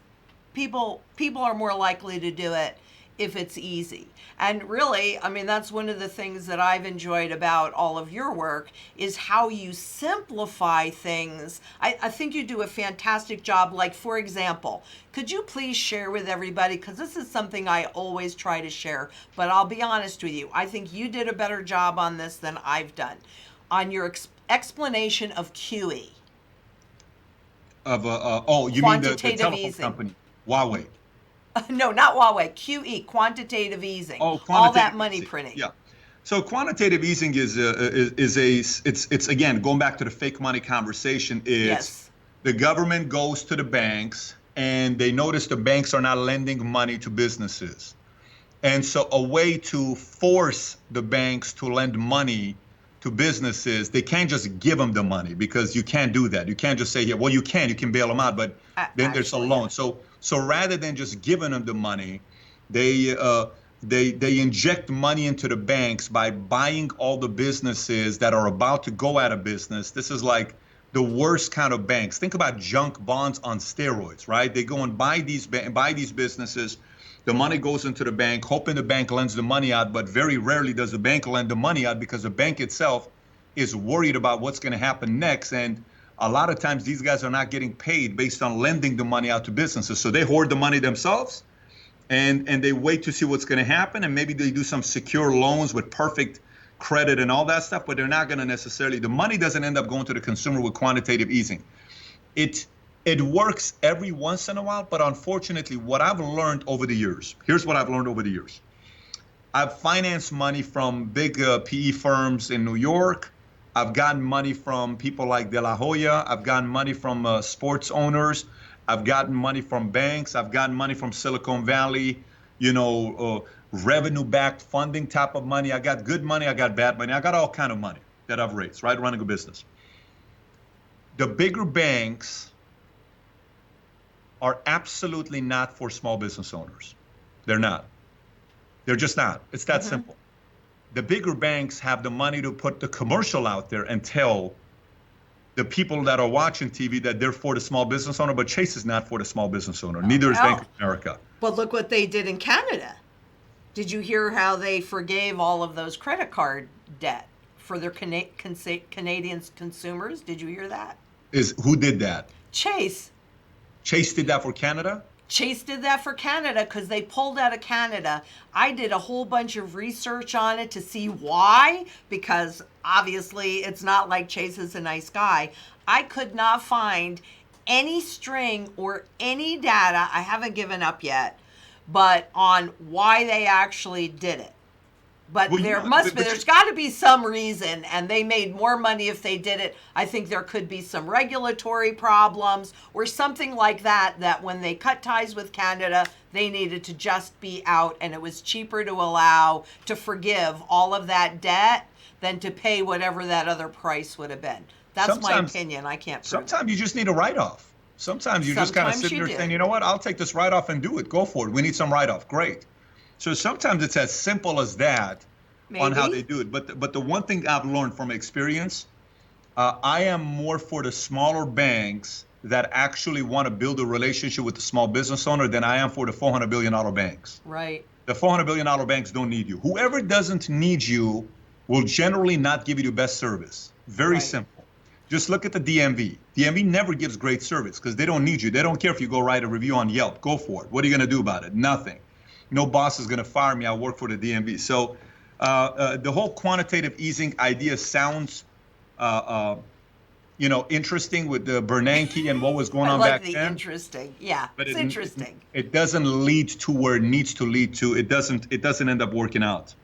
B: people are more likely to do it if it's easy. And really, I mean, that's one of the things that I've enjoyed about all of your work, is how you simplify things. I think you do a fantastic job. Like, for example, could you please share with everybody, because this is something I always try to share, but I'll be honest with you, I think you did a better job on this than I've done, on your explanation of QE.
A: You mean the telephone company, Huawei?
B: No, not Huawei. QE, quantitative easing.
A: Oh, quantitative
B: all that money
A: easing.
B: printing.
A: Yeah. So quantitative easing it's again, going back to the fake money conversation. Is the government goes to the banks and they notice the banks are not lending money to businesses, and so a way to force the banks to lend money to businesses, they can't just give them the money, because you can't do that. You can't just say, yeah, well, you can bail them out, but then there's a loan. So rather than just giving them the money, they inject money into the banks by buying all the businesses that are about to go out of business. This is like the worst kind of banks. Think about junk bonds on steroids, right? They go and buy these businesses. The money goes into the bank, hoping the bank lends the money out, but very rarely does the bank lend the money out, because the bank itself is worried about what's going to happen next. And a lot of times these guys are not getting paid based on lending the money out to businesses. So they hoard the money themselves, and they wait to see what's going to happen. And maybe they do some secure loans with perfect credit and all that stuff, but they're not going to necessarily, the money doesn't end up going to the consumer with quantitative easing. It It works every once in a while, but unfortunately, what I've learned over the years, here's what I've learned over the years. I've financed money from big PE firms in New York. I've gotten money from people like De La Hoya. I've gotten money from sports owners. I've gotten money from banks. I've gotten money from Silicon Valley, revenue-backed funding type of money. I got good money. I got bad money. I got all kind of money that I've raised, right? Running a business. The bigger banks are absolutely not for small business owners. They're not. They're just not. It's that simple. The bigger banks have the money to put the commercial out there and tell the people that are watching TV that they're for the small business owner, but Chase is not for the small business owner. Neither is Bank of America.
B: But look what they did in Canada. Did you hear how they forgave all of those credit card debt for their Canadian consumers? Did you hear that?
A: Who did that?
B: Chase.
A: Chase did that for Canada?
B: Chase did that for Canada because they pulled out of Canada. I did a whole bunch of research on it to see why, because obviously it's not like Chase is a nice guy. I could not find any string or any data, I haven't given up yet, but on why they actually did it. But there's got to be some reason, and they made more money if they did it. I think there could be some regulatory problems or something like that, that when they cut ties with Canada, they needed to just be out, and it was cheaper to forgive all of that debt than to pay whatever that other price would have been. That's my opinion. I can't prove it.
A: Sometimes you just need a write-off. Sometimes you just kind of sit there saying, you know what, I'll take this write-off and do it. Go for it. We need some write-off. Great. So sometimes it's as simple as that. Maybe. On how they do it. But the one thing I've learned from experience, I am more for the smaller banks that actually want to build a relationship with the small business owner than I am for the $400 billion banks.
B: Right.
A: The $400 billion banks don't need you. Whoever doesn't need you will generally not give you the best service. Very simple. Just look at the DMV. DMV never gives great service because they don't need you. They don't care if you go write a review on Yelp. Go for it. What are you going to do about it? Nothing. No boss is going to fire me. I work for the DMV. So the whole quantitative easing idea sounds, interesting with the Bernanke and what was going on back then.
B: Interesting, yeah, but it's interesting.
A: It doesn't lead to where it needs to lead to. It doesn't end up working out.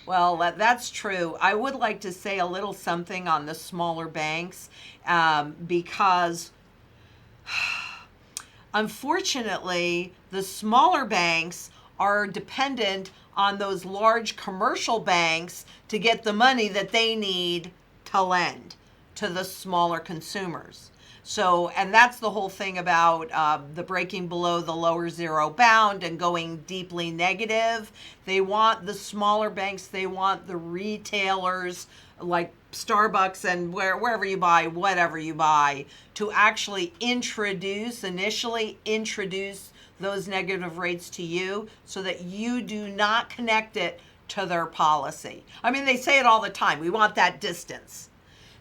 B: Well, that's true. I would like to say a little something on the smaller banks because, unfortunately, the smaller banks are dependent on those large commercial banks to get the money that they need to lend to the smaller consumers. So, and that's the whole thing about the breaking below the lower zero bound and going deeply negative. They want the smaller banks, they want the retailers like Starbucks and wherever you buy, whatever you buy, to actually initially introduce those negative rates to you so that you do not connect it to their policy. I mean, they say it all the time. We want that distance.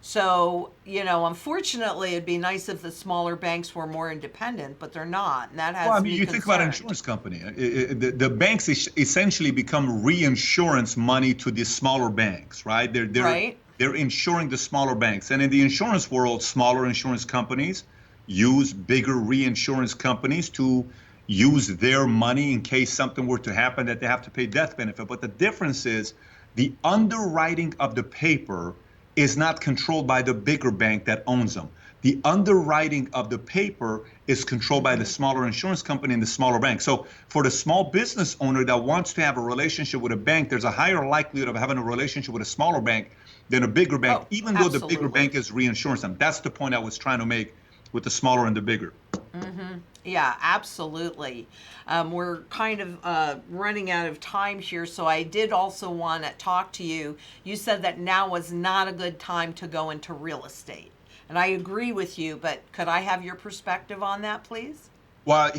B: So, unfortunately, it'd be nice if the smaller banks were more independent, but they're not. And that has me
A: you think about an insurance company. The banks essentially become reinsurance money to the smaller banks, right? They're insuring the smaller banks. And in the insurance world, smaller insurance companies use bigger reinsurance companies to use their money in case something were to happen that they have to pay death benefit. But the difference is the underwriting of the paper is not controlled by the bigger bank that owns them. The underwriting of the paper is controlled by the smaller insurance company and the smaller bank. So for the small business owner that wants to have a relationship with a bank, there's a higher likelihood of having a relationship with a smaller bank than a bigger bank, even though the bigger bank is reinsurance them. That's the point I was trying to make with the smaller and the bigger.
B: Mm-hmm. Yeah, absolutely. We're kind of running out of time here, so I did also want to talk to you. You said that now was not a good time to go into real estate. And I agree with you, but could I have your perspective on that, please?
A: Well,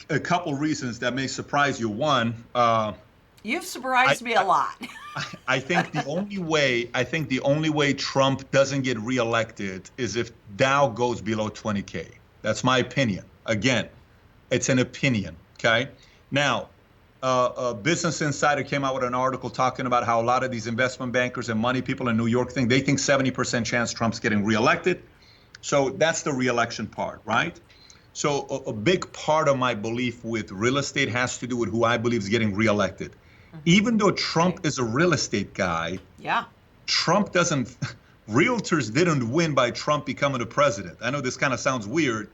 A: a couple reasons that may surprise you. One,
B: you've surprised me a lot.
A: I think the only way Trump doesn't get reelected is if Dow goes below 20K. That's my opinion. Again, it's an opinion, okay? Now, Business Insider came out with an article talking about how a lot of these investment bankers and money people in New York think 70% chance Trump's getting reelected. So that's the reelection part, right? So a big part of my belief with real estate has to do with who I believe is getting reelected. Even though Trump is a real estate guy,
B: Yeah.
A: Trump doesn't, realtors didn't win by Trump becoming the president. I know this kind of sounds weird.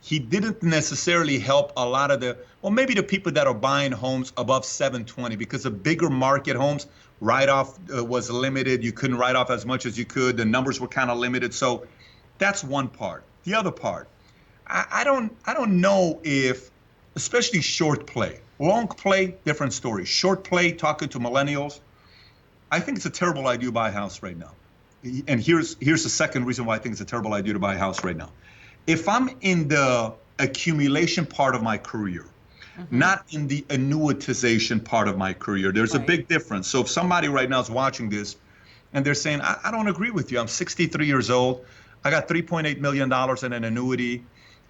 A: He didn't necessarily help a lot of well, maybe the people that are buying homes above 720, because the bigger market homes, write-off was limited. You couldn't write off as much as you could. The numbers were kind of limited. So that's one part. The other part, I don't know if, especially short play, long play, different story. Short play, talking to millennials, I think it's a terrible idea to buy a house right now. And here's the second reason why I think it's a terrible idea to buy a house right now. If I'm in the accumulation part of my career, not in the annuitization part of my career, there's a big difference. So if somebody right now is watching this and they're saying, I don't agree with you. I'm 63 years old. I got $3.8 million in an annuity.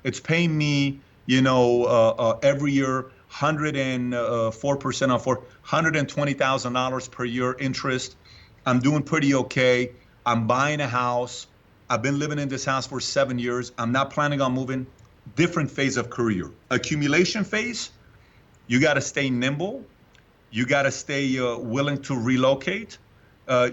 A: It's paying me, every year 104% on $120,000 per year interest. I'm doing pretty okay. I'm buying a house. I've been living in this house for 7 years. I'm not planning on moving. Different phase of career. Accumulation phase, you got to stay nimble. You got to stay willing to relocate.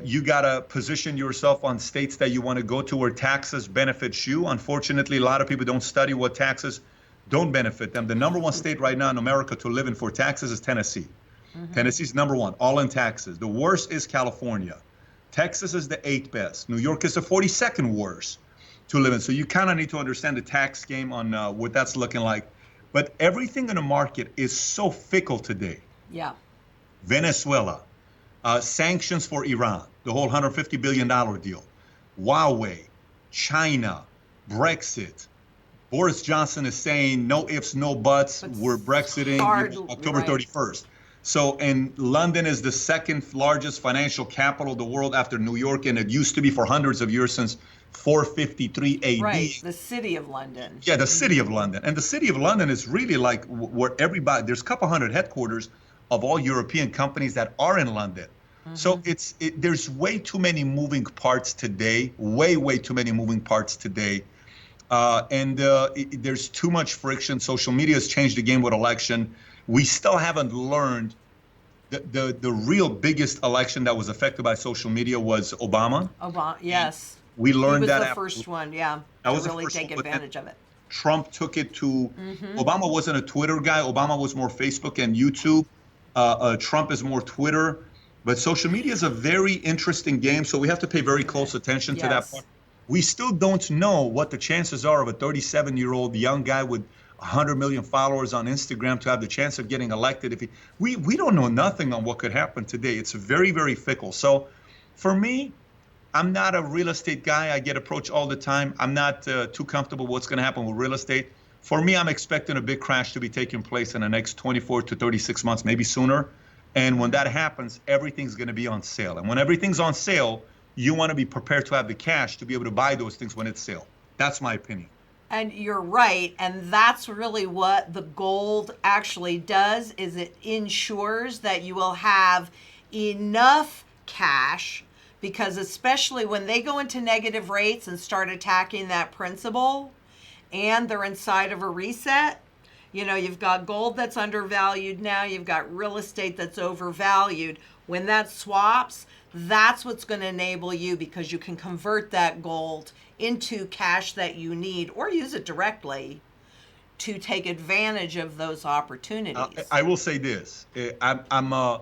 A: You got to position yourself on states that you want to go to where taxes benefit you. Unfortunately, a lot of people don't study what taxes don't benefit them. The number one state right now in America to live in for taxes is Tennessee. Tennessee's number one, all in taxes. The worst is California. Texas is the 8th best. New York is the 42nd worst to live in. So you kind of need to understand the tax game on what that's looking like. But everything in the market is so fickle today.
B: Yeah.
A: Venezuela, sanctions for Iran, the whole $150 billion deal, Huawei, China, Brexit. Boris Johnson is saying no ifs, no buts. We're Brexiting October 31st. So, and London is the second largest financial capital of the world after New York, and it used to be for hundreds of years, since 453 AD.
B: Right, the city of London.
A: Yeah, the city of London. And the city of London is really like where everybody, there's a couple hundred headquarters of all European companies that are in London. So there's way too many moving parts today, way too many moving parts today. There's too much friction. Social media has changed the game with election. We still haven't learned the real biggest election that was affected by social media was Obama.
B: Obama, yes.
A: We learned that
B: he was the first one, yeah, to really take advantage of it.
A: Trump took it to, Obama wasn't a Twitter guy. Obama was more Facebook and YouTube. Trump is more Twitter. But social media is a very interesting game, so we have to pay very close attention to that part. We still don't know what the chances are of a 37-year-old young guy with 100 million followers on Instagram to have the chance of getting elected. We don't know nothing on what could happen today. It's very, very fickle. So for me, I'm not a real estate guy. I get approached all the time. I'm not too comfortable with what's going to happen with real estate. For me, I'm expecting a big crash to be taking place in the next 24 to 36 months, maybe sooner. And when that happens, everything's going to be on sale. And when everything's on sale, you want to be prepared to have the cash to be able to buy those things when it's sale. That's my opinion.
B: And you're right. And that's really what the gold actually does, is it ensures that you will have enough cash, because especially when they go into negative rates and start attacking that principal and they're inside of a reset, you've got gold that's undervalued now, you've got real estate that's overvalued. When that swaps, that's what's going to enable you, because you can convert that gold into cash that you need or use it directly to take advantage of those opportunities.
A: I will say this. I'm a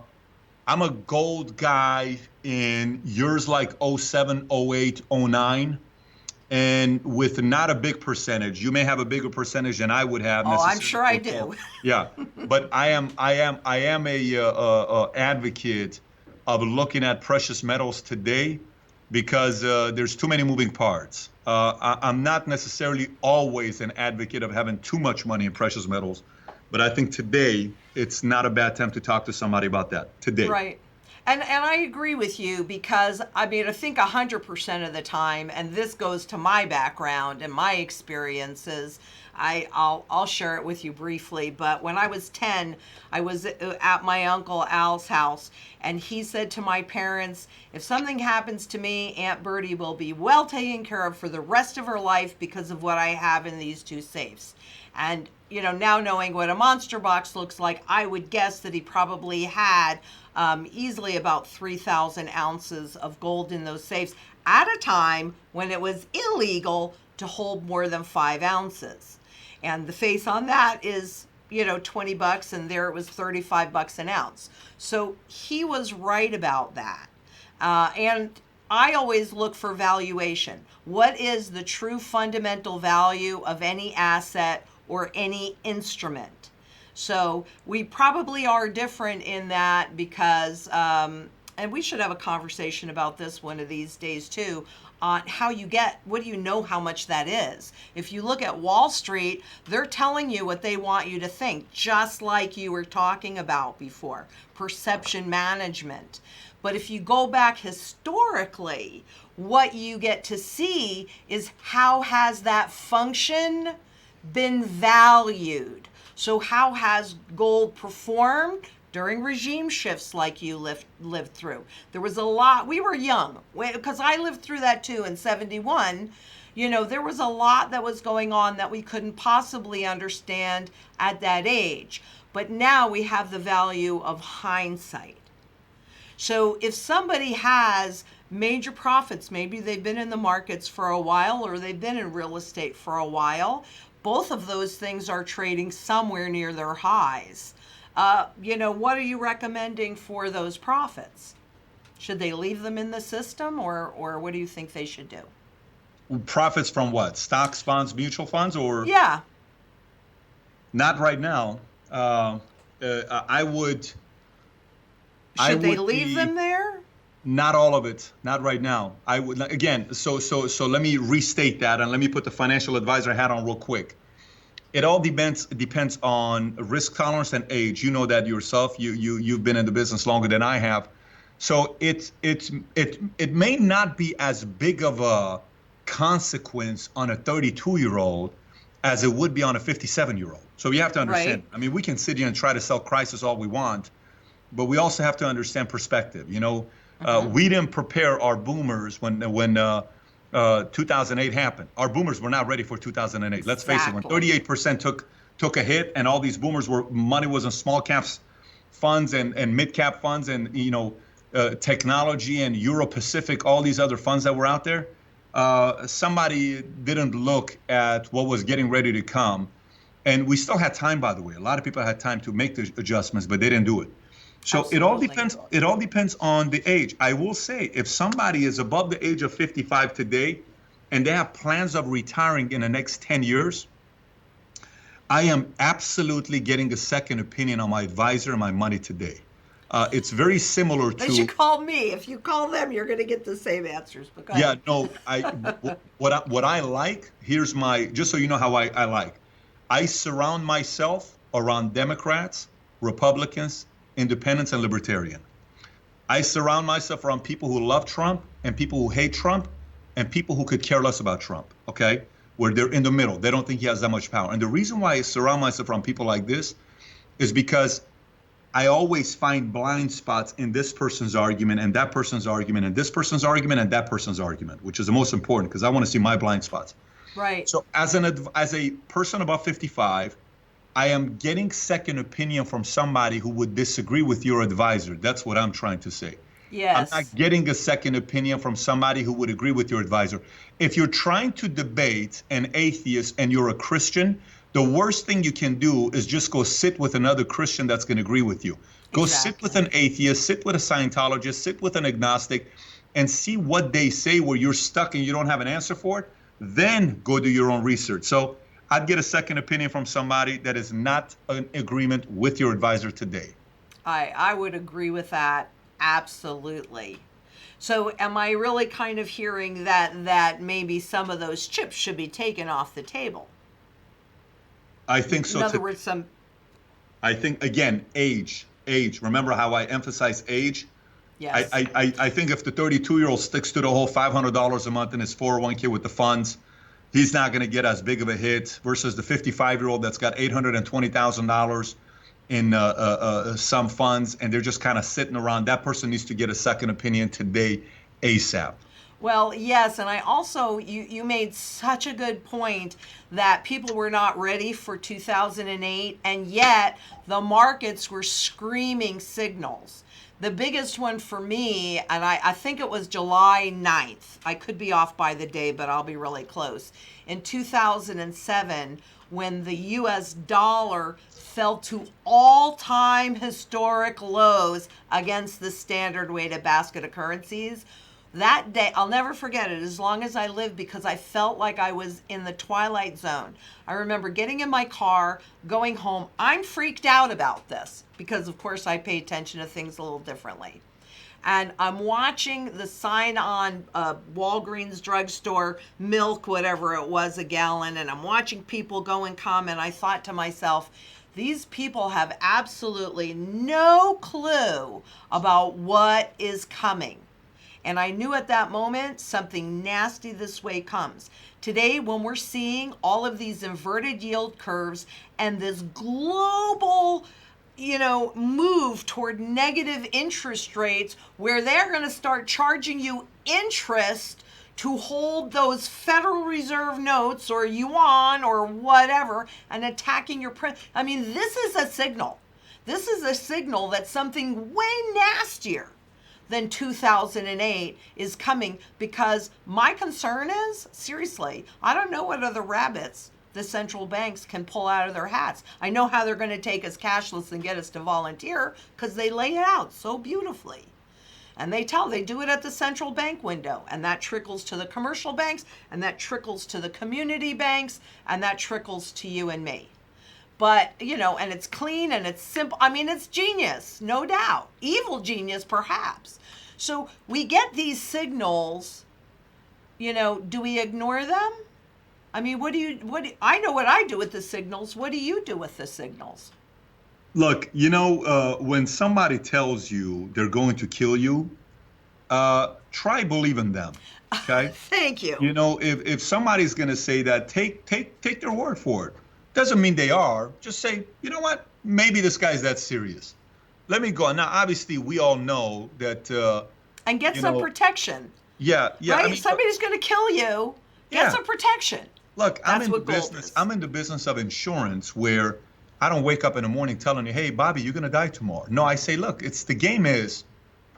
A: gold guy in years like 07, 08, 09. And with not a big percentage. You may have a bigger percentage than I would have.
B: Oh, I'm sure I do.
A: Yeah, but I am a advocate of looking at precious metals today, because there's too many moving parts. I'm not necessarily always an advocate of having too much money in precious metals, but I think today it's not a bad time to talk to somebody about that today.
B: Right. And I agree with you because I mean I think 100% of the time, and this goes to my background and my experiences. I'll share it with you briefly. But when I was 10, I was at my uncle Al's house, and he said to my parents, "If something happens to me, Aunt Bertie will be well taken care of for the rest of her life because of what I have in these two safes." And now knowing what a monster box looks like, I would guess that he probably had easily about 3,000 ounces of gold in those safes at a time when it was illegal to hold more than 5 ounces. And the face on that is, $20, and there it was $35 an ounce. So he was right about that. And I always look for valuation. What is the true fundamental value of any asset or any instrument? So we probably are different in that because, and we should have a conversation about this one of these days too, on what do you know how much that is? If you look at Wall Street, they're telling you what they want you to think, just like you were talking about before, perception management. But if you go back historically, what you get to see is how has that function been valued? So how has gold performed during regime shifts like you lived through? There was a lot. We were young because I lived through that too in 71. There was a lot that was going on that we couldn't possibly understand at that age. But now we have the value of hindsight. So if somebody has major profits, maybe they've been in the markets for a while or they've been in real estate for a while, both of those things are trading somewhere near their highs. What are you recommending for those profits? Should they leave them in the system, or what do you think they should do?
A: Profits from what? Stocks, bonds, mutual funds, or?
B: Yeah.
A: Not right now. I would.
B: Should they leave them there?
A: Not all of it. Not right now. I would again. So let me restate that, and let me put the financial advisor hat on real quick. It all depends on risk tolerance and age. You know that yourself. You've been in the business longer than I have. So it may not be as big of a consequence on a 32-year-old as it would be on a 57-year-old. So you have to understand. Right. I mean, we can sit here and try to sell crisis all we want, but we also have to understand perspective. We didn't prepare our boomers when 2008 happened. Our boomers were not ready for 2008. Exactly. Let's face it. When 38% took a hit, and all these boomers money was in small caps funds and mid cap funds, and technology and Euro Pacific, all these other funds that were out there. Somebody didn't look at what was getting ready to come, and we still had time. By the way, a lot of people had time to make the adjustments, but they didn't do it. So Absolutely. It all depends on the age. I will say, if somebody is above the age of 55 today and they have plans of retiring in the next 10 years, I am absolutely getting a second opinion on my advisor and my money today. It's very similar to.
B: They should call me. If you call them, you're going to get the same answers. But go ahead.
A: No, what I like, here's just so you know how I like. I surround myself around Democrats, Republicans, independents, and libertarian. I surround myself around people who love Trump and people who hate Trump and people who could care less about Trump, okay? Where they're in the middle. They don't think he has that much power. And the reason why I surround myself around people like this is because I always find blind spots in this person's argument and that person's argument and this person's argument and that person's argument, which is the most important because I want to see my blind spots.
B: Right.
A: So as a person above 55, I am getting second opinion from somebody who would disagree with your advisor. That's what I'm trying to say.
B: Yes.
A: I'm not getting a second opinion from somebody who would agree with your advisor. If you're trying to debate an atheist and you're a Christian, the worst thing you can do is just go sit with another Christian that's going to agree with you. Go sit with an atheist, sit with a Scientologist, sit with an agnostic, and see what they say where you're stuck and you don't have an answer for it. Then go do your own research. So I'd get a second opinion from somebody that is not in agreement with your advisor today.
B: I would agree with that. Absolutely. So am I really kind of hearing that maybe some of those chips should be taken off the table?
A: I think so.
B: In other words,
A: I think, again, age. Remember how I emphasize age?
B: Yes.
A: I think if the 32-year-old sticks to the whole $500 a month in his 401k with the funds, he's not going to get as big of a hit versus the 55-year-old that's got $820,000 in some funds, and they're just kind of sitting around. That person needs to get a second opinion today, ASAP.
B: Well, yes, and I also, you made such a good point that people were not ready for 2008, and yet the markets were screaming signals. The biggest one for me, and I think it was July 9th, I could be off by the day, but I'll be really close. In 2007, when the US dollar fell to all-time historic lows against the standard weighted basket of currencies, that day, I'll never forget it as long as I live, because I felt like I was in the twilight zone. I remember getting in my car, going home. I'm freaked out about this because, of course, I pay attention to things a little differently. And I'm watching the sign on Walgreens drugstore, milk, whatever it was, a gallon, and I'm watching people go and come, and I thought to myself, these people have absolutely no clue about what is coming. And I knew at that moment something nasty this way comes. Today, when we're seeing all of these inverted yield curves and this global, move toward negative interest rates, where they're going to start charging you interest to hold those Federal Reserve notes or yuan or whatever and attacking your print. I mean, this is a signal. This is a signal that something way nastier than 2008 is coming, because my concern is, seriously, I don't know what other rabbits the central banks can pull out of their hats. I know how they're going to take us cashless and get us to volunteer, because they lay it out so beautifully. And they do it at the central bank window, and that trickles to the commercial banks, and that trickles to the community banks, and that trickles to you and me. But, and it's clean and it's simple. I mean, it's genius, no doubt. Evil genius, perhaps. So we get these signals, do we ignore them? I mean, I know what I do with the signals. What do you do with the signals?
A: Look, when somebody tells you they're going to kill you, try believing them. Okay?
B: Thank you.
A: If somebody's going to say that, take their word for it. Doesn't mean they are. Just say, you know what? Maybe this guy's that serious. Let me go. Now, obviously, we all know that.
B: And get some protection.
A: Yeah.
B: Right?
A: I mean,
B: somebody's going to kill you. Get some protection.
A: Look, I'm in the business of insurance, where I don't wake up in the morning telling you, hey, Bobby, you're going to die tomorrow. No, I say, look, the game is,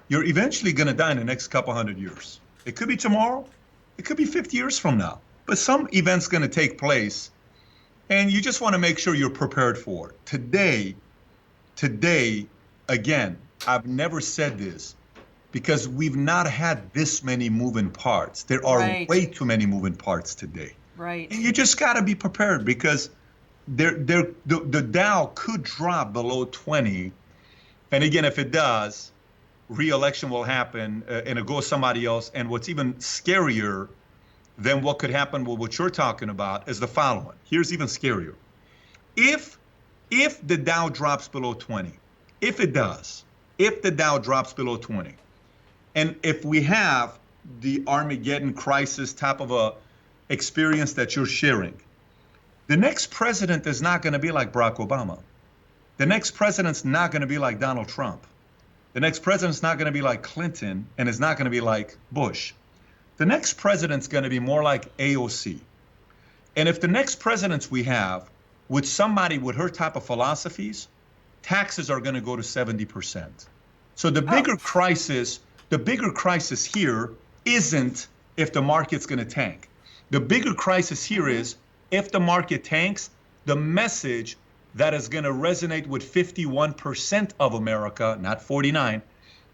A: you're eventually going to die in the next couple hundred years. It could be tomorrow. It could be 50 years from now. But some event's going to take place. And you just want to make sure you're prepared for it. Today, again, I've never said this, because we've not had this many moving parts. There are way too many moving parts today.
B: Right.
A: And you just got to be prepared, because the Dow could drop below 20. And again, if it does, re-election will happen and it goes somebody else. And what's even scarier then what could happen with what you're talking about is the following. Here's even scarier. If the Dow drops below 20, if the Dow drops below 20, and if we have the Armageddon crisis type of a experience that you're sharing, the next president is not going to be like Barack Obama. The next president's not going to be like Donald Trump. The next president's not going to be like Clinton, and it's not going to be like Bush. The next president's going to be more like AOC. And if the next presidents we have, with somebody with her type of philosophies, taxes are going to go to 70%. So the bigger crisis here isn't if the market's going to tank. The bigger crisis here is if the market tanks, the message that is going to resonate with 51% of America, not 49,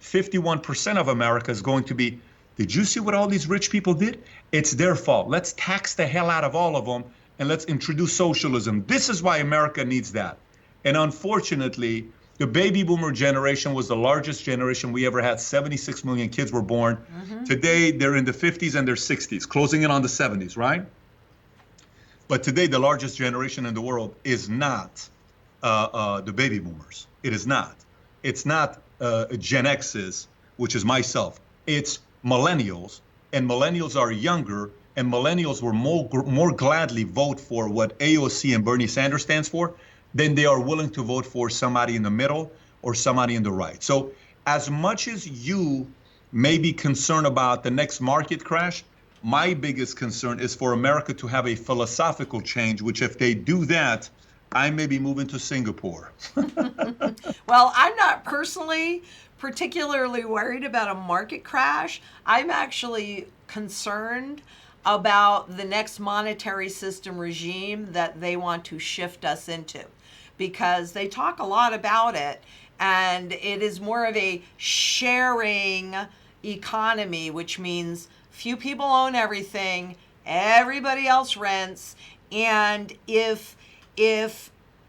A: 51% of America is going to be, did you see what all these rich people did? It's their fault. Let's tax the hell out of all of them and let's introduce socialism. This is why America needs that. And unfortunately, the baby boomer generation was the largest generation we ever had. 76 million kids were born. Mm-hmm. Today, they're in the 50s and their 60s, closing in on the 70s, right? But today, the largest generation in the world is not the baby boomers. It is not. It's not Gen X's which is myself. It's millennials, and millennials are younger, and millennials will more gladly vote for what AOC and Bernie Sanders stands for than they are willing to vote for somebody in the middle or somebody in the right. So as much as you may be concerned about the next market crash, my biggest concern is for America to have a philosophical change, which if they do that, I may be moving to Singapore.
B: Well, I'm not personally particularly worried about a market crash. I'm actually concerned about the next monetary system regime that they want to shift us into, because they talk a lot about it, and it is more of a sharing economy, which means few people own everything, everybody else rents, and if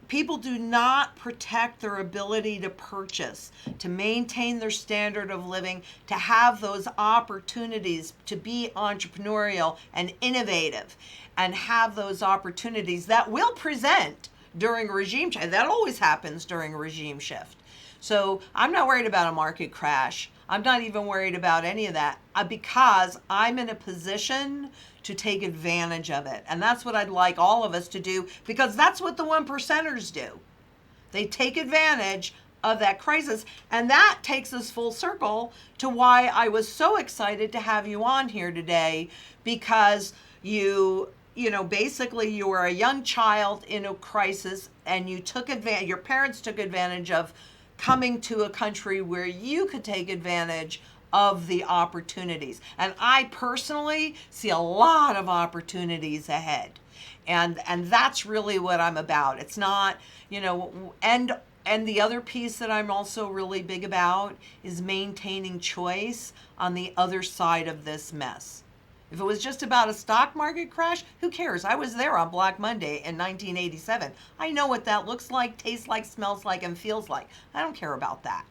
B: people do not protect their ability to purchase, to maintain their standard of living, to have those opportunities to be entrepreneurial and innovative, and have those opportunities that will present during a regime change. That always happens during a regime shift. So I'm not worried about a market crash. I'm not even worried about any of that because I'm in a position to take advantage of it. And that's what I'd like all of us to do, because that's what the 1%ers do. They take advantage of that crisis. And that takes us full circle to why I was so excited to have you on here today, because basically you were a young child in a crisis, and you took advantage, your parents took advantage of coming to a country where you could take advantage of the opportunities. And I personally see a lot of opportunities ahead. And that's really what I'm about. It's not, and the other piece that I'm also really big about is maintaining choice on the other side of this mess. If it was just about a stock market crash, who cares? I was there on Black Monday in 1987. I know what that looks like, tastes like, smells like, and feels like. I don't care about that.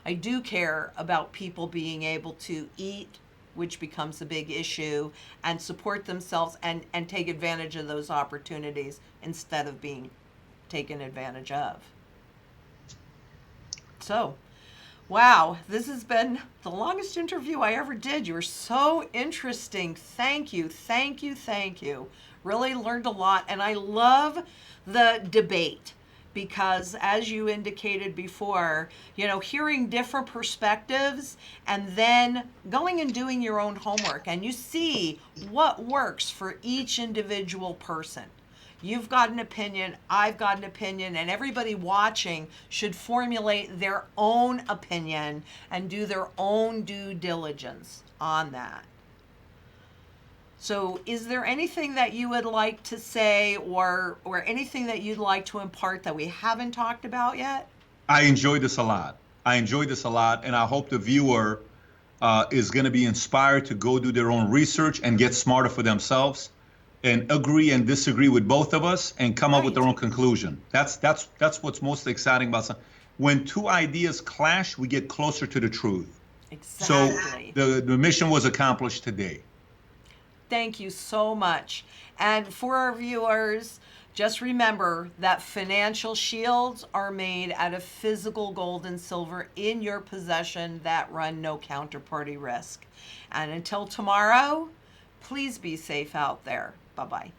B: I do care about people being able to eat, which becomes a big issue, and support themselves and take advantage of those opportunities instead of being taken advantage of. So, wow, this has been the longest interview I ever did. You were so interesting. Thank you, thank you, thank you. Really learned a lot, and I love the debate because, as you indicated before, hearing different perspectives and then going and doing your own homework, and you see what works for each individual person. You've got an opinion, I've got an opinion, and everybody watching should formulate their own opinion and do their own due diligence on that. So is there anything that you would like to say or anything that you'd like to impart that we haven't talked about yet?
A: I enjoyed this a lot. And I hope the viewer is going to be inspired to go do their own research and get smarter for themselves, and agree and disagree with both of us and come up with their own conclusion. That's what's most exciting about something. When two ideas clash, we get closer to the truth.
B: Exactly.
A: So the mission was accomplished today.
B: Thank you so much. And for our viewers, just remember that financial shields are made out of physical gold and silver in your possession that run no counterparty risk. And until tomorrow, please be safe out there. Bye-bye.